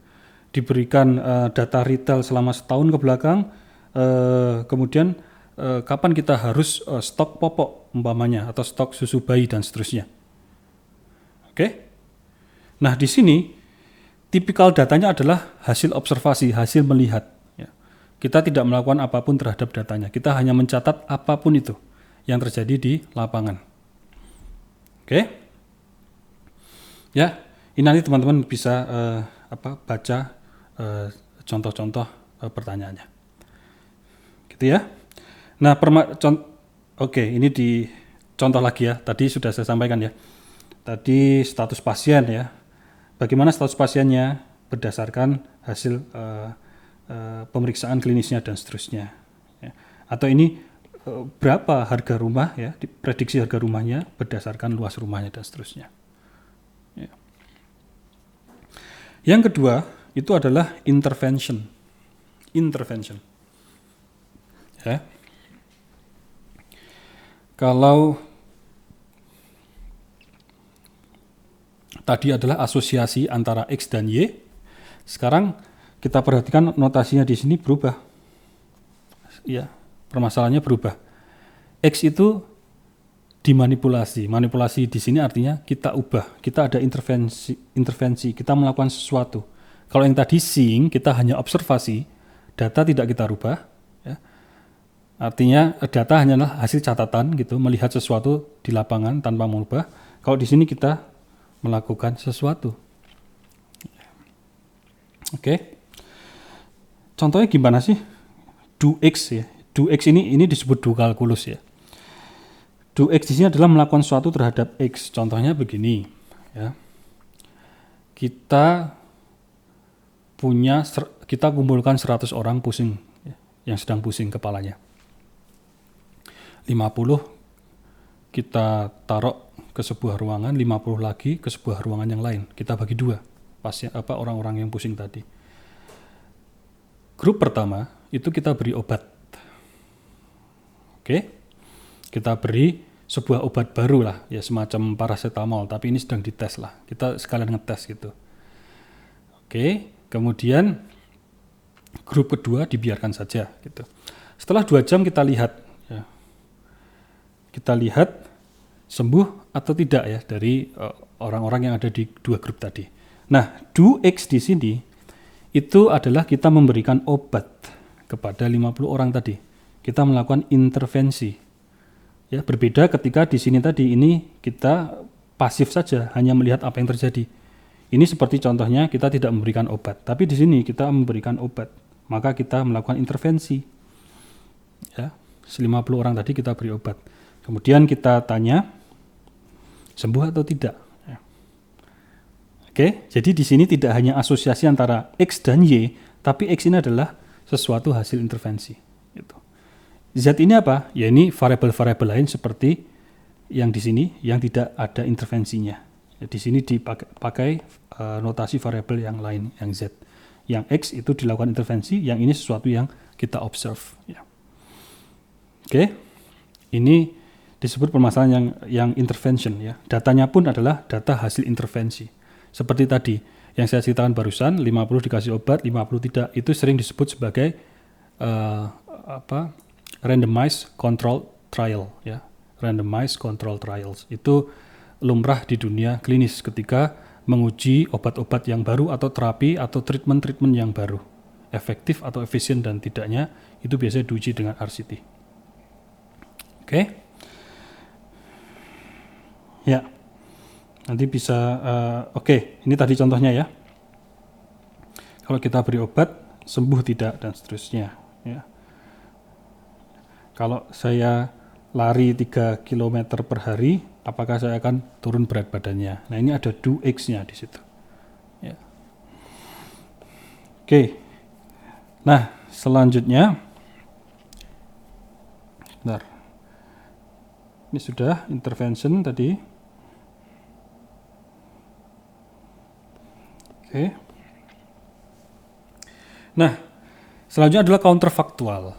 Diberikan data retail selama setahun ke belakang, kemudian kapan kita harus stok popok umpamanya, atau stok susu bayi dan seterusnya. Oke? Nah, di sini tipikal datanya adalah hasil observasi, hasil melihat. Kita tidak melakukan apapun terhadap datanya. Kita hanya mencatat apapun itu yang terjadi di lapangan. Oke? Ya, ini nanti teman-teman bisa baca contoh-contoh pertanyaannya. Gitu ya. Nah, oke, ini di contoh lagi ya. Tadi sudah saya sampaikan ya. Tadi status pasien ya. Bagaimana status pasiennya berdasarkan hasil pemeriksaan klinisnya dan seterusnya. Ya. Atau ini berapa harga rumah ya, diprediksi harga rumahnya berdasarkan luas rumahnya dan seterusnya. Ya. Yang kedua itu adalah intervention. Ya. Kalau tadi adalah asosiasi antara X dan Y, sekarang kita perhatikan notasinya di sini berubah. Ya, permasalahannya berubah. X itu dimanipulasi. Manipulasi di sini artinya kita ubah. Kita ada intervensi, kita melakukan sesuatu. Kalau yang tadi seeing, kita hanya observasi, data tidak kita rubah. Ya. Artinya data hanyalah hasil catatan gitu, melihat sesuatu di lapangan tanpa mengubah. Kalau di sini kita melakukan sesuatu. Oke. Contohnya gimana sih? Do X ya. Do X ini disebut do kalkulus ya. Do X di sini adalah melakukan sesuatu terhadap X. Contohnya begini ya. Kita kumpulkan 100 orang pusing ya, yang sedang pusing kepalanya. 50 kita taruh ke sebuah ruangan, 50 lagi ke sebuah ruangan yang lain. Kita bagi dua pasien orang-orang yang pusing tadi. Grup pertama itu kita beri obat. Oke. Kita beri sebuah obat baru lah, ya semacam paracetamol, tapi ini sedang dites lah. Kita sekalian ngetes gitu. Oke, kemudian grup kedua dibiarkan saja gitu. Setelah 2 jam kita lihat ya. Kita lihat sembuh atau tidak ya dari orang-orang yang ada di 2 grup tadi. Nah, do X di sini itu adalah kita memberikan obat kepada 50 orang tadi. Kita melakukan intervensi. Ya, berbeda ketika di sini tadi ini kita pasif saja, hanya melihat apa yang terjadi. Ini seperti contohnya kita tidak memberikan obat, tapi di sini kita memberikan obat. Maka kita melakukan intervensi. Ya, 50 orang tadi kita beri obat. Kemudian kita tanya sembuh atau tidak. Ya. Oke, jadi di sini tidak hanya asosiasi antara X dan Y, tapi X ini adalah sesuatu hasil intervensi. Gitu. Z ini apa? Ya ini variabel-variabel lain seperti yang di sini yang tidak ada intervensinya. Ya, di sini dipakai notasi variabel yang lain, yang Z. Yang X itu dilakukan intervensi, yang ini sesuatu yang kita observe. Ya. Oke, ini disebut permasalahan yang intervention. Ya. Datanya pun adalah data hasil intervensi. Seperti tadi, yang saya ceritakan barusan, 50 dikasih obat, 50 tidak, itu sering disebut sebagai randomized control trial. Ya. Randomized control trials. Itu lumrah di dunia klinis ketika menguji obat-obat yang baru atau terapi atau treatment-treatment yang baru. Efektif atau efisien dan tidaknya, itu biasanya diuji dengan RCT. Oke. Ya. Nanti bisa, ini tadi contohnya ya. Kalau kita beri obat, sembuh tidak, dan seterusnya. Ya. Kalau saya lari 3 km per hari, apakah saya akan turun berat badannya? Nah, ini ada do X-nya di situ. Ya. Oke. Nah, selanjutnya, bentar. Ini sudah intervention tadi. Oke. Nah, selanjutnya adalah counterfaktual.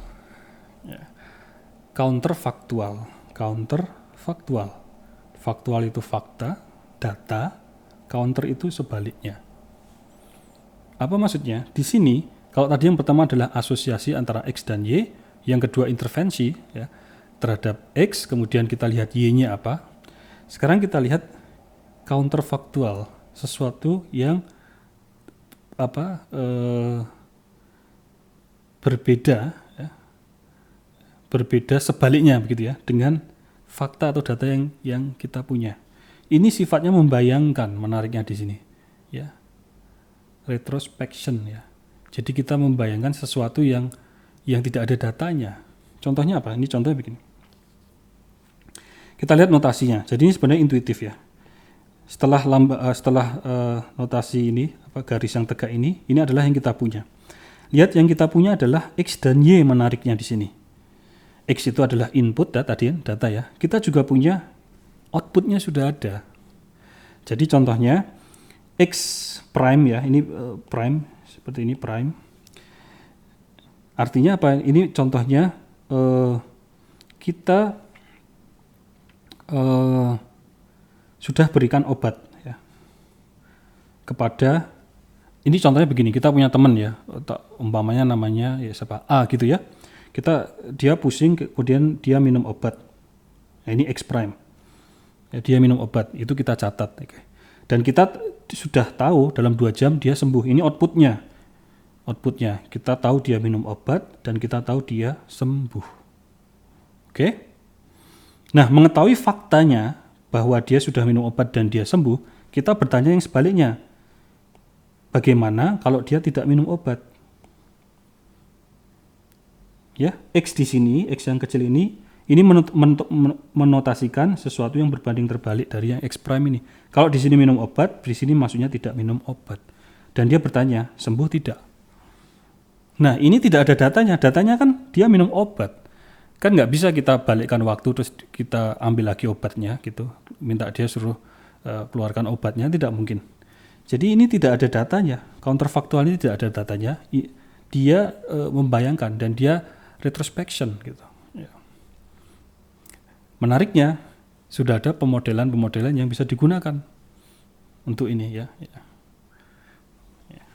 Ya. Counterfaktual. Faktual itu fakta, data, counter itu sebaliknya. Apa maksudnya? Di sini, kalau tadi yang pertama adalah asosiasi antara X dan Y, yang kedua intervensi ya, terhadap X, kemudian kita lihat Y-nya apa. Sekarang kita lihat counterfaktual, sesuatu yang berbeda ya, berbeda sebaliknya begitu ya, dengan fakta atau data yang kita punya. Ini sifatnya membayangkan, menariknya di sini ya, retrospection ya. Jadi kita membayangkan sesuatu yang tidak ada datanya. Contohnya apa? Ini contohnya begini. Kita lihat notasinya. Jadi ini sebenarnya intuitif ya. Setelah notasi ini, garis yang tegak ini adalah yang kita punya. Lihat, yang kita punya adalah X dan Y, menariknya di sini. X itu adalah input data ya. Kita juga punya outputnya sudah ada. Jadi contohnya X prime ya, ini prime seperti ini prime. Artinya apa? Ini contohnya kita sudah berikan obat ya kepada, ini contohnya begini, kita punya teman ya, umpamanya namanya ya siapa A gitu ya, dia pusing kemudian dia minum obat, nah, ini X prime ya, dia minum obat, itu kita catat dan kita sudah tahu dalam 2 jam dia sembuh. Ini outputnya kita tahu dia minum obat dan kita tahu dia sembuh. Oke. Nah, mengetahui faktanya bahwa dia sudah minum obat dan dia sembuh, kita bertanya yang sebaliknya. Bagaimana kalau dia tidak minum obat? Ya, X di sini, X yang kecil ini menotasikan sesuatu yang berbanding terbalik dari yang X prime ini. Kalau di sini minum obat, di sini maksudnya tidak minum obat. Dan dia bertanya, sembuh tidak? Nah, ini tidak ada datanya. Datanya kan dia minum obat. Kan nggak bisa kita balikkan waktu terus kita ambil lagi obatnya gitu, minta dia suruh keluarkan obatnya, tidak mungkin. Jadi ini tidak ada datanya, counterfaktual ini tidak ada datanya, dia membayangkan dan dia retrospection gitu. Ya. Menariknya sudah ada pemodelan yang bisa digunakan untuk ini ya.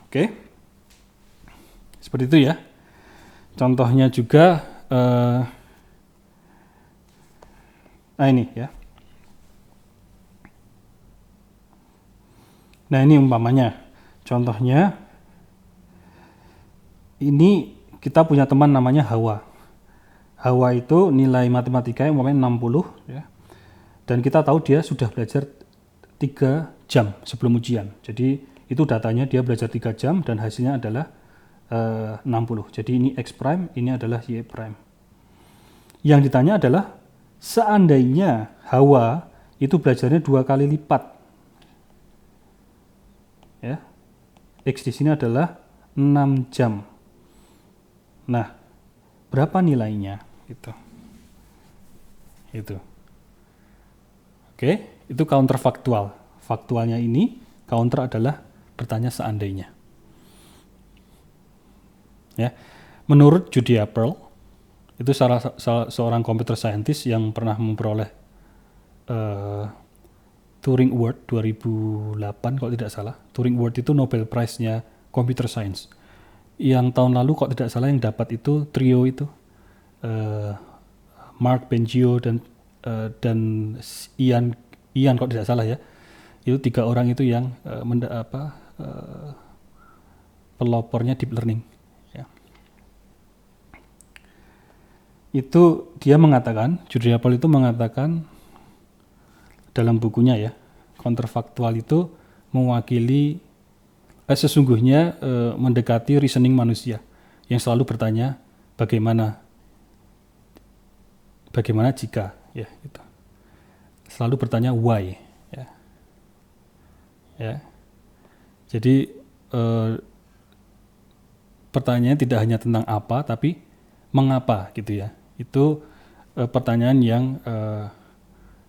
Oke, seperti itu ya. Contohnya juga, nah ini ya. Nah ini umpamanya, contohnya ini kita punya teman namanya Hawa. Hawa itu nilai matematikanya umpamanya 60 ya. Dan kita tahu dia sudah belajar 3 jam sebelum ujian. Jadi itu datanya dia belajar 3 jam dan hasilnya adalah 60. Jadi ini X prime, ini adalah Y prime. Yang ditanya adalah seandainya Hawa itu belajarnya 2 kali lipat. Ya. X di sini adalah 6 jam. Nah, berapa nilainya? Gitu. Itu. Oke, itu counterfaktual. Faktualnya ini, counter adalah bertanya seandainya. Ya. Menurut Judy Appel, itu seorang computer scientist yang pernah memperoleh Turing Award 2008 kalau tidak salah. Turing Award itu Nobel Prize-nya Computer Science. Yang tahun lalu kalau tidak salah yang dapat itu trio itu, Mark Bengio dan Ian kalau tidak salah ya. Itu 3 orang itu yang pelopornya deep learning. Ya. Itu dia mengatakan, Judy Appel itu mengatakan dalam bukunya ya, counterfaktual itu mewakili sesungguhnya mendekati reasoning manusia yang selalu bertanya bagaimana jika ya gitu. Selalu bertanya why ya. Ya. Jadi pertanyaannya tidak hanya tentang apa tapi mengapa gitu ya. Itu pertanyaan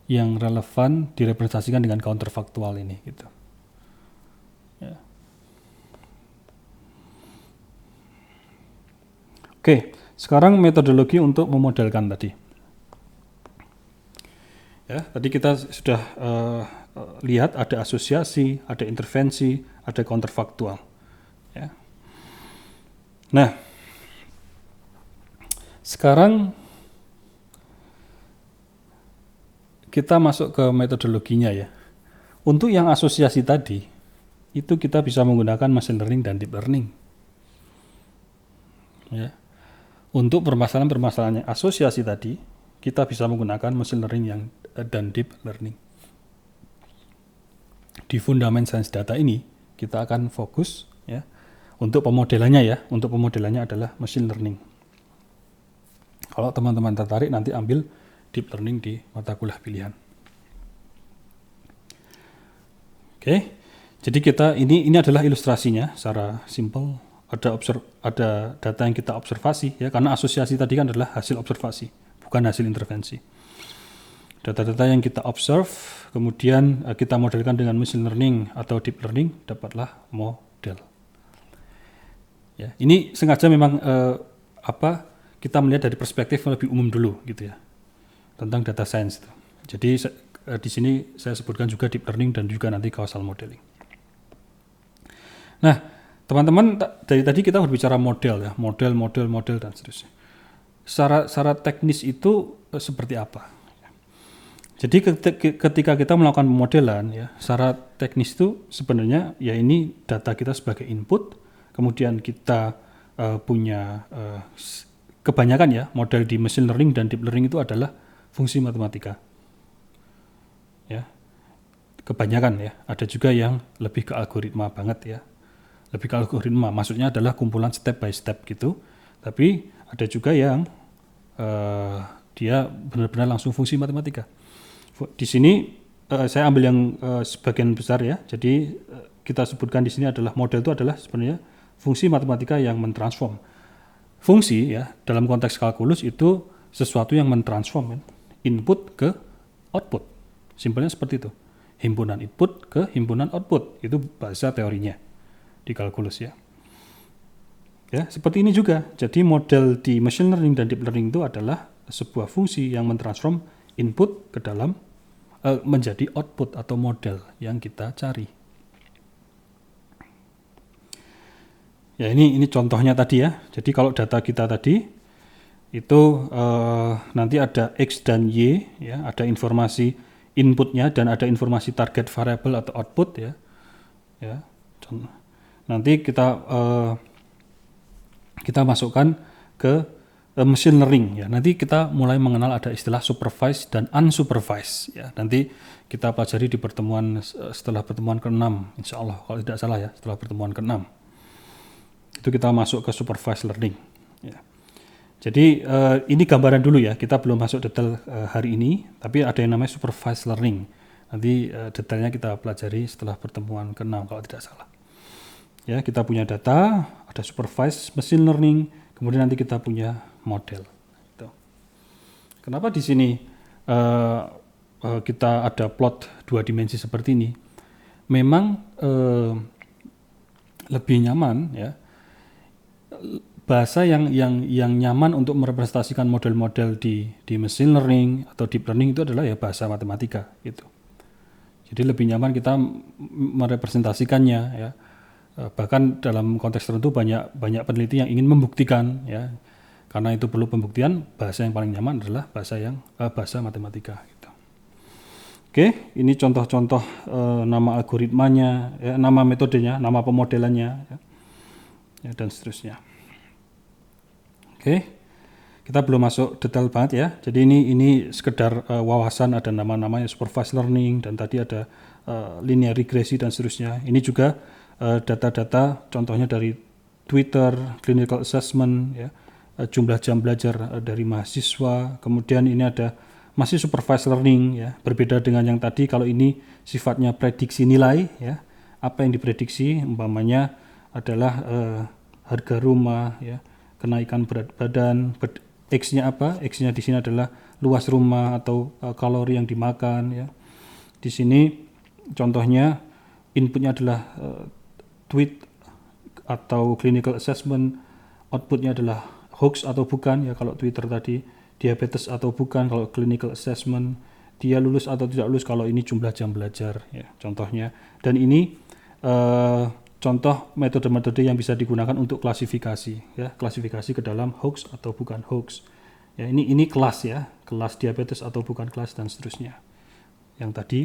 yang relevan direpresentasikan dengan counterfaktual ini gitu. Ya. Oke, sekarang metodologi untuk memodelkan tadi. Ya, tadi kita sudah lihat ada asosiasi, ada intervensi, ada counterfaktual. Ya. Nah, sekarang kita masuk ke metodologinya ya. Untuk yang asosiasi tadi, itu kita bisa menggunakan machine learning dan deep learning. Ya. Untuk permasalahan-permasalahan yang asosiasi tadi, kita bisa menggunakan machine learning dan deep learning. Di fundament science data ini, kita akan fokus ya untuk pemodelannya ya. Untuk pemodelannya adalah machine learning. Kalau teman-teman tertarik nanti ambil deep learning di mata kuliah pilihan. Oke, jadi kita ini adalah ilustrasinya secara simple. Ada data yang kita observasi ya, karena asosiasi tadi kan adalah hasil observasi, bukan hasil intervensi. Data-data yang kita observe, kemudian kita modelkan dengan machine learning atau deep learning, dapatlah model. Ya, ini sengaja memang kita melihat dari perspektif yang lebih umum dulu gitu ya. Tentang data science itu. Jadi di sini saya sebutkan juga deep learning dan juga nanti causal modeling. Nah, teman-teman dari tadi kita berbicara model ya, model dan seterusnya. Secara teknis itu seperti apa? Jadi ketika kita melakukan pemodelan ya, secara teknis itu sebenarnya ya ini data kita sebagai input, kemudian kita punya kebanyakan ya model di machine learning dan deep learning itu adalah fungsi matematika. Ya. Kebanyakan ya, ada juga yang lebih ke algoritma banget ya. Lebih ke algoritma, maksudnya adalah kumpulan step by step gitu. Tapi ada juga yang dia benar-benar langsung fungsi matematika. Di sini saya ambil yang sebagian besar ya. Jadi kita sebutkan di sini adalah model itu adalah sebenarnya fungsi matematika yang mentransform. Fungsi ya dalam konteks kalkulus itu sesuatu yang mentransform kan? Input ke output. Simpelnya seperti itu. Himpunan input ke himpunan output. Itu bahasa teorinya di kalkulus ya. Ya, seperti ini juga. Jadi model di machine learning dan deep learning itu adalah sebuah fungsi yang mentransform input ke dalam menjadi output atau model yang kita cari. Ya, ini contohnya tadi ya. Jadi kalau data kita tadi itu nanti ada X dan Y ya, ada informasi inputnya dan ada informasi target variable atau output ya. Ya. Nanti kita masukkan ke machine learning ya. Nanti kita mulai mengenal ada istilah supervised dan unsupervised ya. Nanti kita pelajari di pertemuan setelah pertemuan ke-6 insya Allah kalau tidak salah ya, setelah pertemuan ke-6 itu kita masuk ke supervised learning ya. Jadi ini gambaran dulu ya, kita belum masuk detail hari ini, tapi ada yang namanya supervised learning. Nanti detailnya kita pelajari setelah pertemuan ke-6 kalau tidak salah. Ya, kita punya data, ada supervised machine learning, kemudian nanti kita punya model. Gitu. Kenapa di sini kita ada plot 2 dimensi seperti ini? Memang lebih nyaman ya. Bahasa yang nyaman untuk merepresentasikan model-model di machine learning atau deep learning itu adalah ya bahasa matematika gitu. Jadi lebih nyaman kita merepresentasikannya ya. Bahkan dalam konteks tertentu banyak peneliti yang ingin membuktikan ya. Karena itu perlu pembuktian, bahasa yang paling nyaman adalah bahasa matematika gitu. Oke, ini contoh-contoh nama algoritmanya, ya, nama metodenya, nama pemodelannya ya, dan seterusnya. Oke, kita belum masuk detail banget ya. Jadi ini sekedar wawasan, ada nama-namanya supervised learning dan tadi ada linear regresi dan seterusnya. Ini juga data-data contohnya dari Twitter, clinical assessment, ya, jumlah jam belajar dari mahasiswa. Kemudian ini ada masih supervised learning, ya, berbeda dengan yang tadi. Kalau ini sifatnya prediksi nilai, ya, apa yang diprediksi, umpamanya adalah harga rumah, ya, kenaikan berat badan, X-nya apa? X-nya di sini adalah luas rumah atau kalori yang dimakan, ya. Di sini contohnya inputnya adalah tweet atau clinical assessment, outputnya adalah hoax atau bukan ya kalau Twitter tadi, diabetes atau bukan kalau clinical assessment, dia lulus atau tidak lulus kalau ini jumlah jam belajar ya contohnya. Dan ini contoh metode-metode yang bisa digunakan untuk klasifikasi ya, klasifikasi ke dalam hoax atau bukan hoax. Ya, ini kelas ya, kelas diabetes atau bukan kelas dan seterusnya. Yang tadi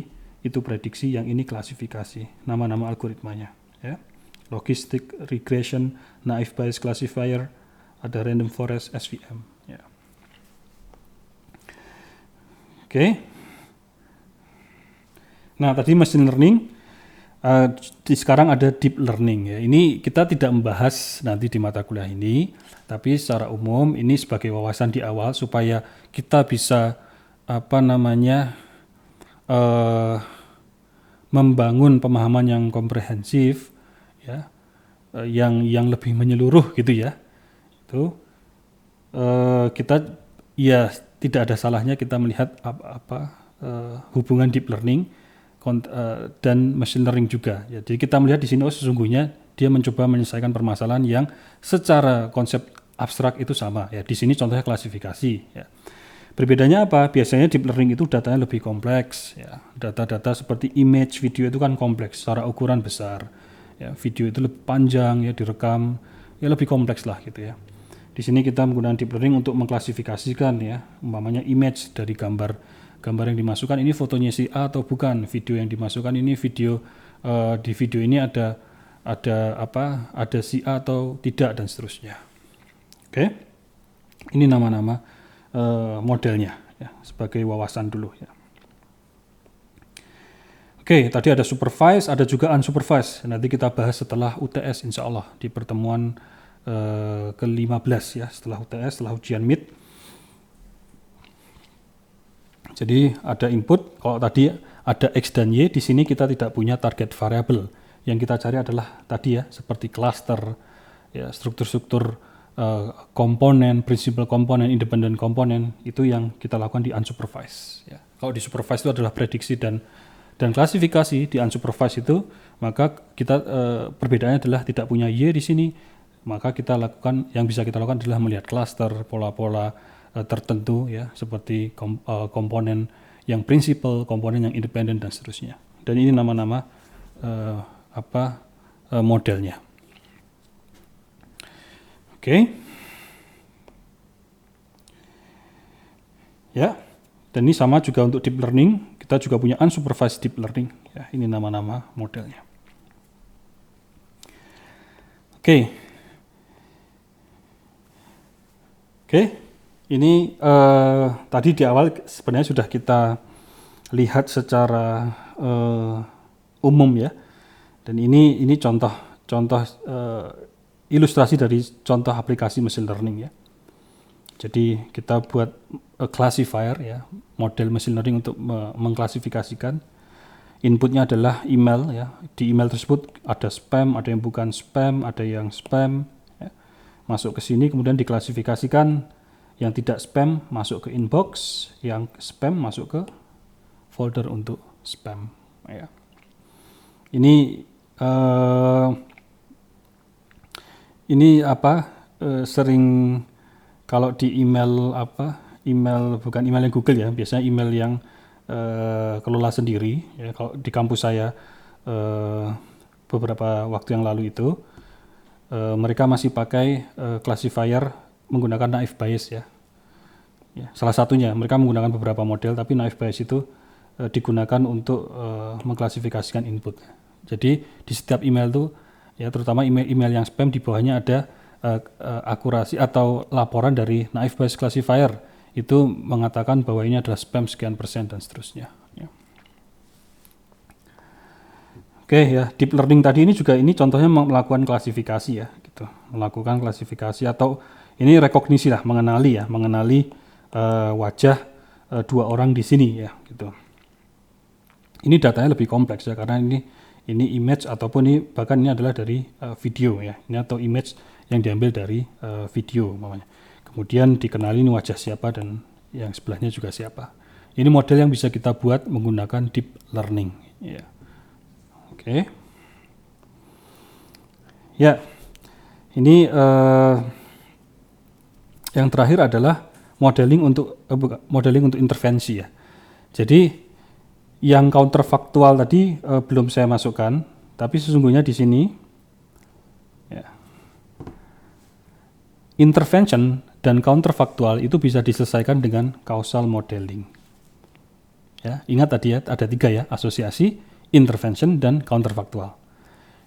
itu prediksi, yang ini klasifikasi, nama-nama algoritmanya ya. Logistic regression, naive Bayes classifier, ada random forest, SVM. Ya. Oke. Nah tadi machine learning, sekarang ada deep learning. Ya. Ini kita tidak membahas nanti di mata kuliah ini, tapi secara umum ini sebagai wawasan di awal supaya kita bisa membangun pemahaman yang komprehensif. Ya, yang lebih menyeluruh gitu ya, itu kita ya tidak ada salahnya kita melihat hubungan deep learning dan machine learning juga. Ya, jadi kita melihat di sini sesungguhnya dia mencoba menyelesaikan permasalahan yang secara konsep abstrak itu sama. Ya, di sini contohnya klasifikasi. Ya. Berbedanya apa? Biasanya deep learning itu datanya lebih kompleks. Ya. Data-data seperti image, video itu kan kompleks, secara ukuran besar. Ya, video itu lebih panjang ya, direkam ya, lebih kompleks lah gitu ya. Di sini kita menggunakan deep learning untuk mengklasifikasikan ya, umpamanya image dari gambar yang dimasukkan ini fotonya si A atau bukan, video yang dimasukkan ini video di video ini ada si A atau tidak dan seterusnya. Oke. Ini nama-nama modelnya ya, sebagai wawasan dulu ya. Oke, tadi ada supervised, ada juga unsupervised. Nanti kita bahas setelah UTS insya Allah di pertemuan ke-15 ya, setelah UTS, setelah ujian MIT. Jadi ada input, kalau tadi ada X dan Y, di sini kita tidak punya target variable. Yang kita cari adalah tadi ya, seperti cluster, ya, struktur-struktur komponen, principal komponen, independent komponen, itu yang kita lakukan di unsupervised. Ya. Kalau di supervised itu adalah prediksi dan klasifikasi. Di unsupervised itu maka kita perbedaannya adalah tidak punya Y di sini, maka kita lakukan, yang bisa kita lakukan adalah melihat cluster, pola-pola tertentu ya, seperti komponen yang principal, komponen yang independen dan seterusnya. Dan ini nama-nama modelnya. Oke. Ya. Dan ini sama juga untuk deep learning, kita juga punya unsupervised deep learning. Ya, ini nama-nama modelnya. Oke. Ini tadi di awal sebenarnya sudah kita lihat secara umum ya. Dan ini contoh ilustrasi dari contoh aplikasi machine learning ya. Jadi kita buat classifier ya, model machine learning untuk mengklasifikasikan. Inputnya adalah email ya. Di email tersebut ada spam, ada yang bukan spam, ada yang spam ya. Masuk ke sini kemudian diklasifikasikan, yang tidak spam masuk ke inbox, yang spam masuk ke folder untuk spam ya. Ini sering kalau di email bukan email yang Google ya, biasanya email yang kelola sendiri ya. Kalau di kampus saya beberapa waktu yang lalu itu mereka masih pakai classifier menggunakan naive Bayes ya. Salah satunya mereka menggunakan beberapa model, tapi naive Bayes itu digunakan untuk mengklasifikasikan input. Jadi di setiap email itu ya, terutama email yang spam, di bawahnya ada akurasi atau laporan dari naive Bayes classifier, itu mengatakan bahwa ini adalah spam sekian persen dan seterusnya ya. Oke ya, deep learning tadi ini juga contohnya melakukan klasifikasi ya gitu. Melakukan klasifikasi atau ini rekognisi lah, mengenali wajah dua orang di sini ya gitu. Ini datanya lebih kompleks ya, karena ini image ataupun bahkan ini adalah dari video ya. Ini atau image yang diambil dari video umpamanya. Kemudian dikenali ini wajah siapa dan yang sebelahnya juga siapa. Ini model yang bisa kita buat menggunakan deep learning ya. Oke. Ya. Ini yang terakhir adalah modeling untuk intervensi ya. Jadi yang counterfaktual tadi belum saya masukkan, tapi sesungguhnya di sini ya, intervention dan counterfaktual itu bisa diselesaikan dengan causal modeling. Ya, ingat tadi ya, ada 3 ya, asosiasi, intervention, dan counterfaktual.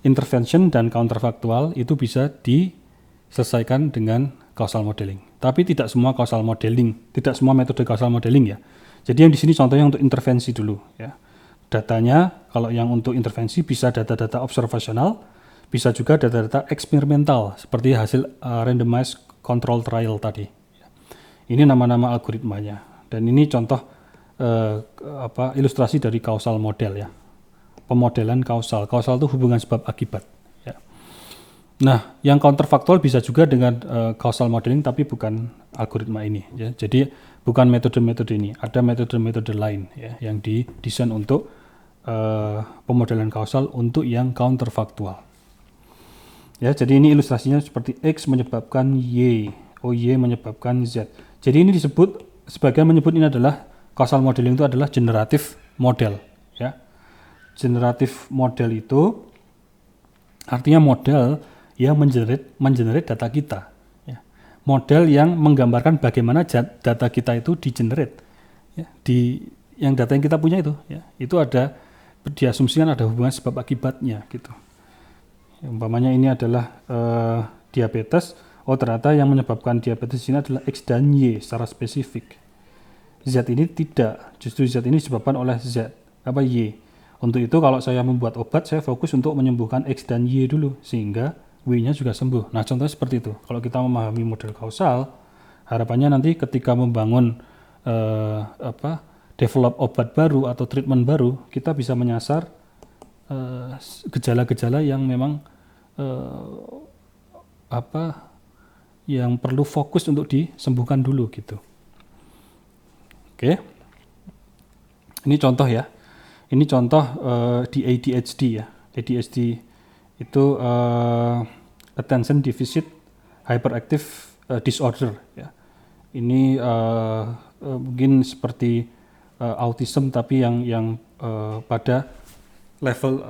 Intervention dan counterfaktual itu bisa diselesaikan dengan causal modeling. Tapi tidak semua causal modeling, tidak semua metode causal modeling ya. Jadi yang di sini contohnya untuk intervensi dulu ya. Datanya kalau yang untuk intervensi bisa data-data observasional, bisa juga data-data eksperimental seperti hasil randomized control trial tadi. Ini nama-nama algoritmanya. Dan ini contoh ilustrasi dari causal model ya. Pemodelan kausal. Kausal itu hubungan sebab akibat. Ya. Nah, yang counterfaktual bisa juga dengan causal modeling, tapi bukan algoritma ini. Ya. Jadi bukan metode-metode ini. Ada metode-metode lain ya, yang didesain untuk pemodelan kausal untuk yang counterfaktual. Ya, jadi ini ilustrasinya seperti X menyebabkan Y, Y menyebabkan Z. Jadi ini disebut, sebagian menyebut ini adalah causal modeling itu adalah generatif model. Ya. Generatif model itu artinya model yang mengenerate data kita. Ya. Model yang menggambarkan bagaimana data kita itu di-generate. Ya. Yang data yang kita punya itu, ya, itu ada, diasumsikan ada hubungan sebab akibatnya gitu. Umpamanya ini adalah diabetes, ternyata yang menyebabkan diabetes ini adalah X dan Y secara spesifik. Z ini tidak, justru Z ini disebabkan oleh Y. Untuk itu kalau saya membuat obat, saya fokus untuk menyembuhkan X dan Y dulu, sehingga W-nya juga sembuh. Nah, contohnya seperti itu. Kalau kita memahami model kausal, harapannya nanti ketika membangun develop obat baru atau treatment baru, kita bisa menyasar gejala-gejala yang memang yang perlu fokus untuk disembuhkan dulu gitu. Oke. Ini contoh ya. Ini contoh di ADHD ya. ADHD itu attention deficit hyperactive disorder ya. Ini mungkin seperti autism tapi yang pada level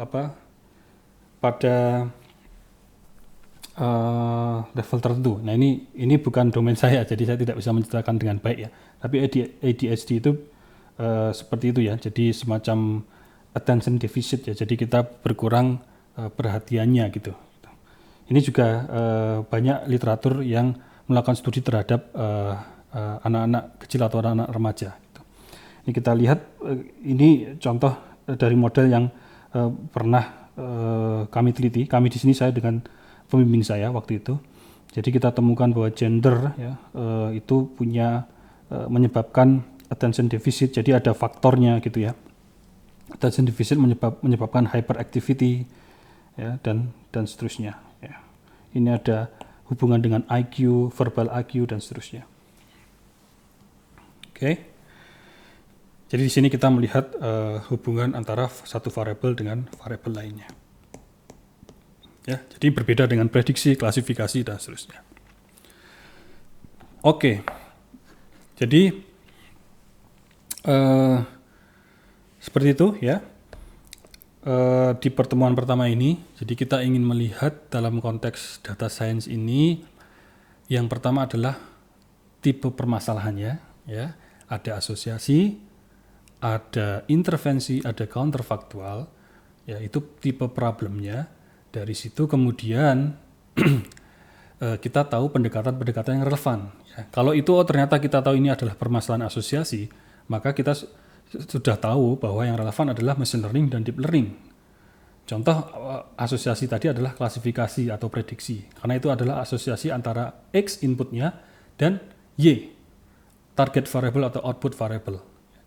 pada level tertentu. Nah ini bukan domain saya, jadi saya tidak bisa menceritakan dengan baik ya. Tapi ADHD itu seperti itu ya. Jadi semacam attention deficit ya. Jadi kita berkurang perhatiannya gitu. Ini juga banyak literatur yang melakukan studi terhadap anak-anak kecil atau anak-anak remaja. Gitu. Ini kita lihat ini contoh dari model yang pernah kami teliti. Kami di sini saya dengan pembimbing saya waktu itu. Jadi kita temukan bahwa gender ya, itu punya menyebabkan attention deficit. Jadi ada faktornya gitu ya. Attention deficit menyebabkan hyperactivity ya, dan seterusnya. Ya. Ini ada hubungan dengan IQ, verbal IQ dan seterusnya. Oke. Jadi di sini kita melihat hubungan antara satu variabel dengan variabel lainnya. Ya, jadi berbeda dengan prediksi, klasifikasi dan seterusnya. Oke. Jadi seperti itu ya. Di pertemuan pertama ini, jadi kita ingin melihat dalam konteks data science ini, yang pertama adalah tipe permasalahannya, ya, ada asosiasi, ada intervensi, ada counterfaktual, ya itu tipe problemnya. Dari situ kemudian kita tahu pendekatan-pendekatan yang relevan. Ya. Kalau itu ternyata kita tahu ini adalah permasalahan asosiasi, maka kita sudah tahu bahwa yang relevan adalah machine learning dan deep learning. Contoh asosiasi tadi adalah klasifikasi atau prediksi, karena itu adalah asosiasi antara X inputnya dan Y, target variable atau output variable.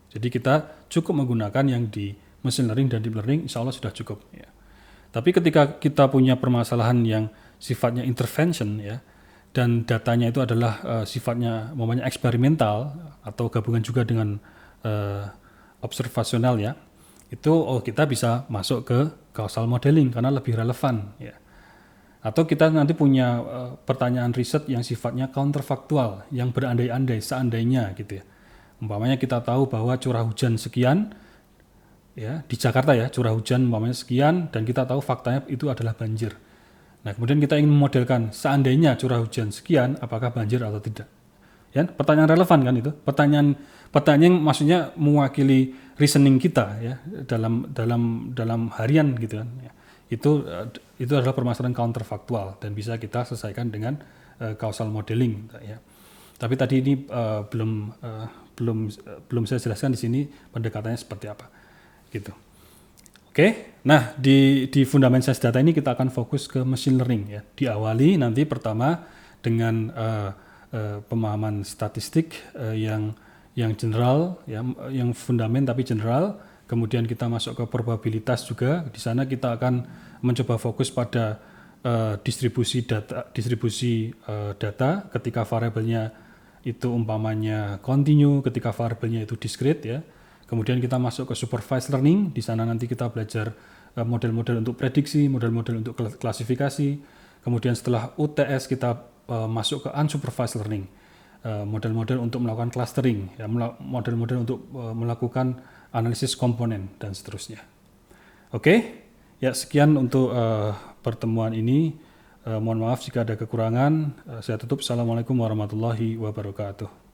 Jadi kita cukup menggunakan yang di machine learning dan deep learning, insya Allah sudah cukup. Ya. Tapi ketika kita punya permasalahan yang sifatnya intervention, ya, dan datanya itu adalah sifatnya namanya eksperimental atau gabungan juga dengan observasional ya, itu kita bisa masuk ke causal modeling karena lebih relevan ya. Atau kita nanti punya pertanyaan riset yang sifatnya counterfaktual, yang berandai-andai, seandainya gitu ya. Umpamanya kita tahu bahwa curah hujan sekian ya di Jakarta ya, curah hujan umpamanya sekian dan kita tahu faktanya itu adalah banjir. Nah, kemudian kita ingin memodelkan seandainya curah hujan sekian apakah banjir atau tidak. Ya, pertanyaan relevan kan itu. Pertanyaan yang maksudnya mewakili reasoning kita ya dalam harian gitu kan. Ya. Itu adalah permasalahan counterfaktual dan bisa kita selesaikan dengan causal modeling ya. Tapi tadi ini belum saya jelaskan di sini pendekatannya seperti apa gitu. Oke. Nah, di fundamental science data ini kita akan fokus ke machine learning ya. Diawali nanti pertama dengan pemahaman statistik yang general ya, yang fundamental tapi general. Kemudian kita masuk ke probabilitas juga. Di sana kita akan mencoba fokus pada distribusi data ketika variabelnya itu umpamanya continue, ketika variabelnya itu discrete ya. Kemudian kita masuk ke supervised learning. Di sana nanti kita belajar model-model untuk prediksi, model-model untuk klasifikasi. Kemudian setelah UTS kita masuk ke unsupervised learning. Model-model untuk melakukan clustering, ya, model-model untuk melakukan analisis komponen dan seterusnya. Oke, ya sekian untuk pertemuan ini. Mohon maaf jika ada kekurangan. Saya tutup. Assalamualaikum warahmatullahi wabarakatuh.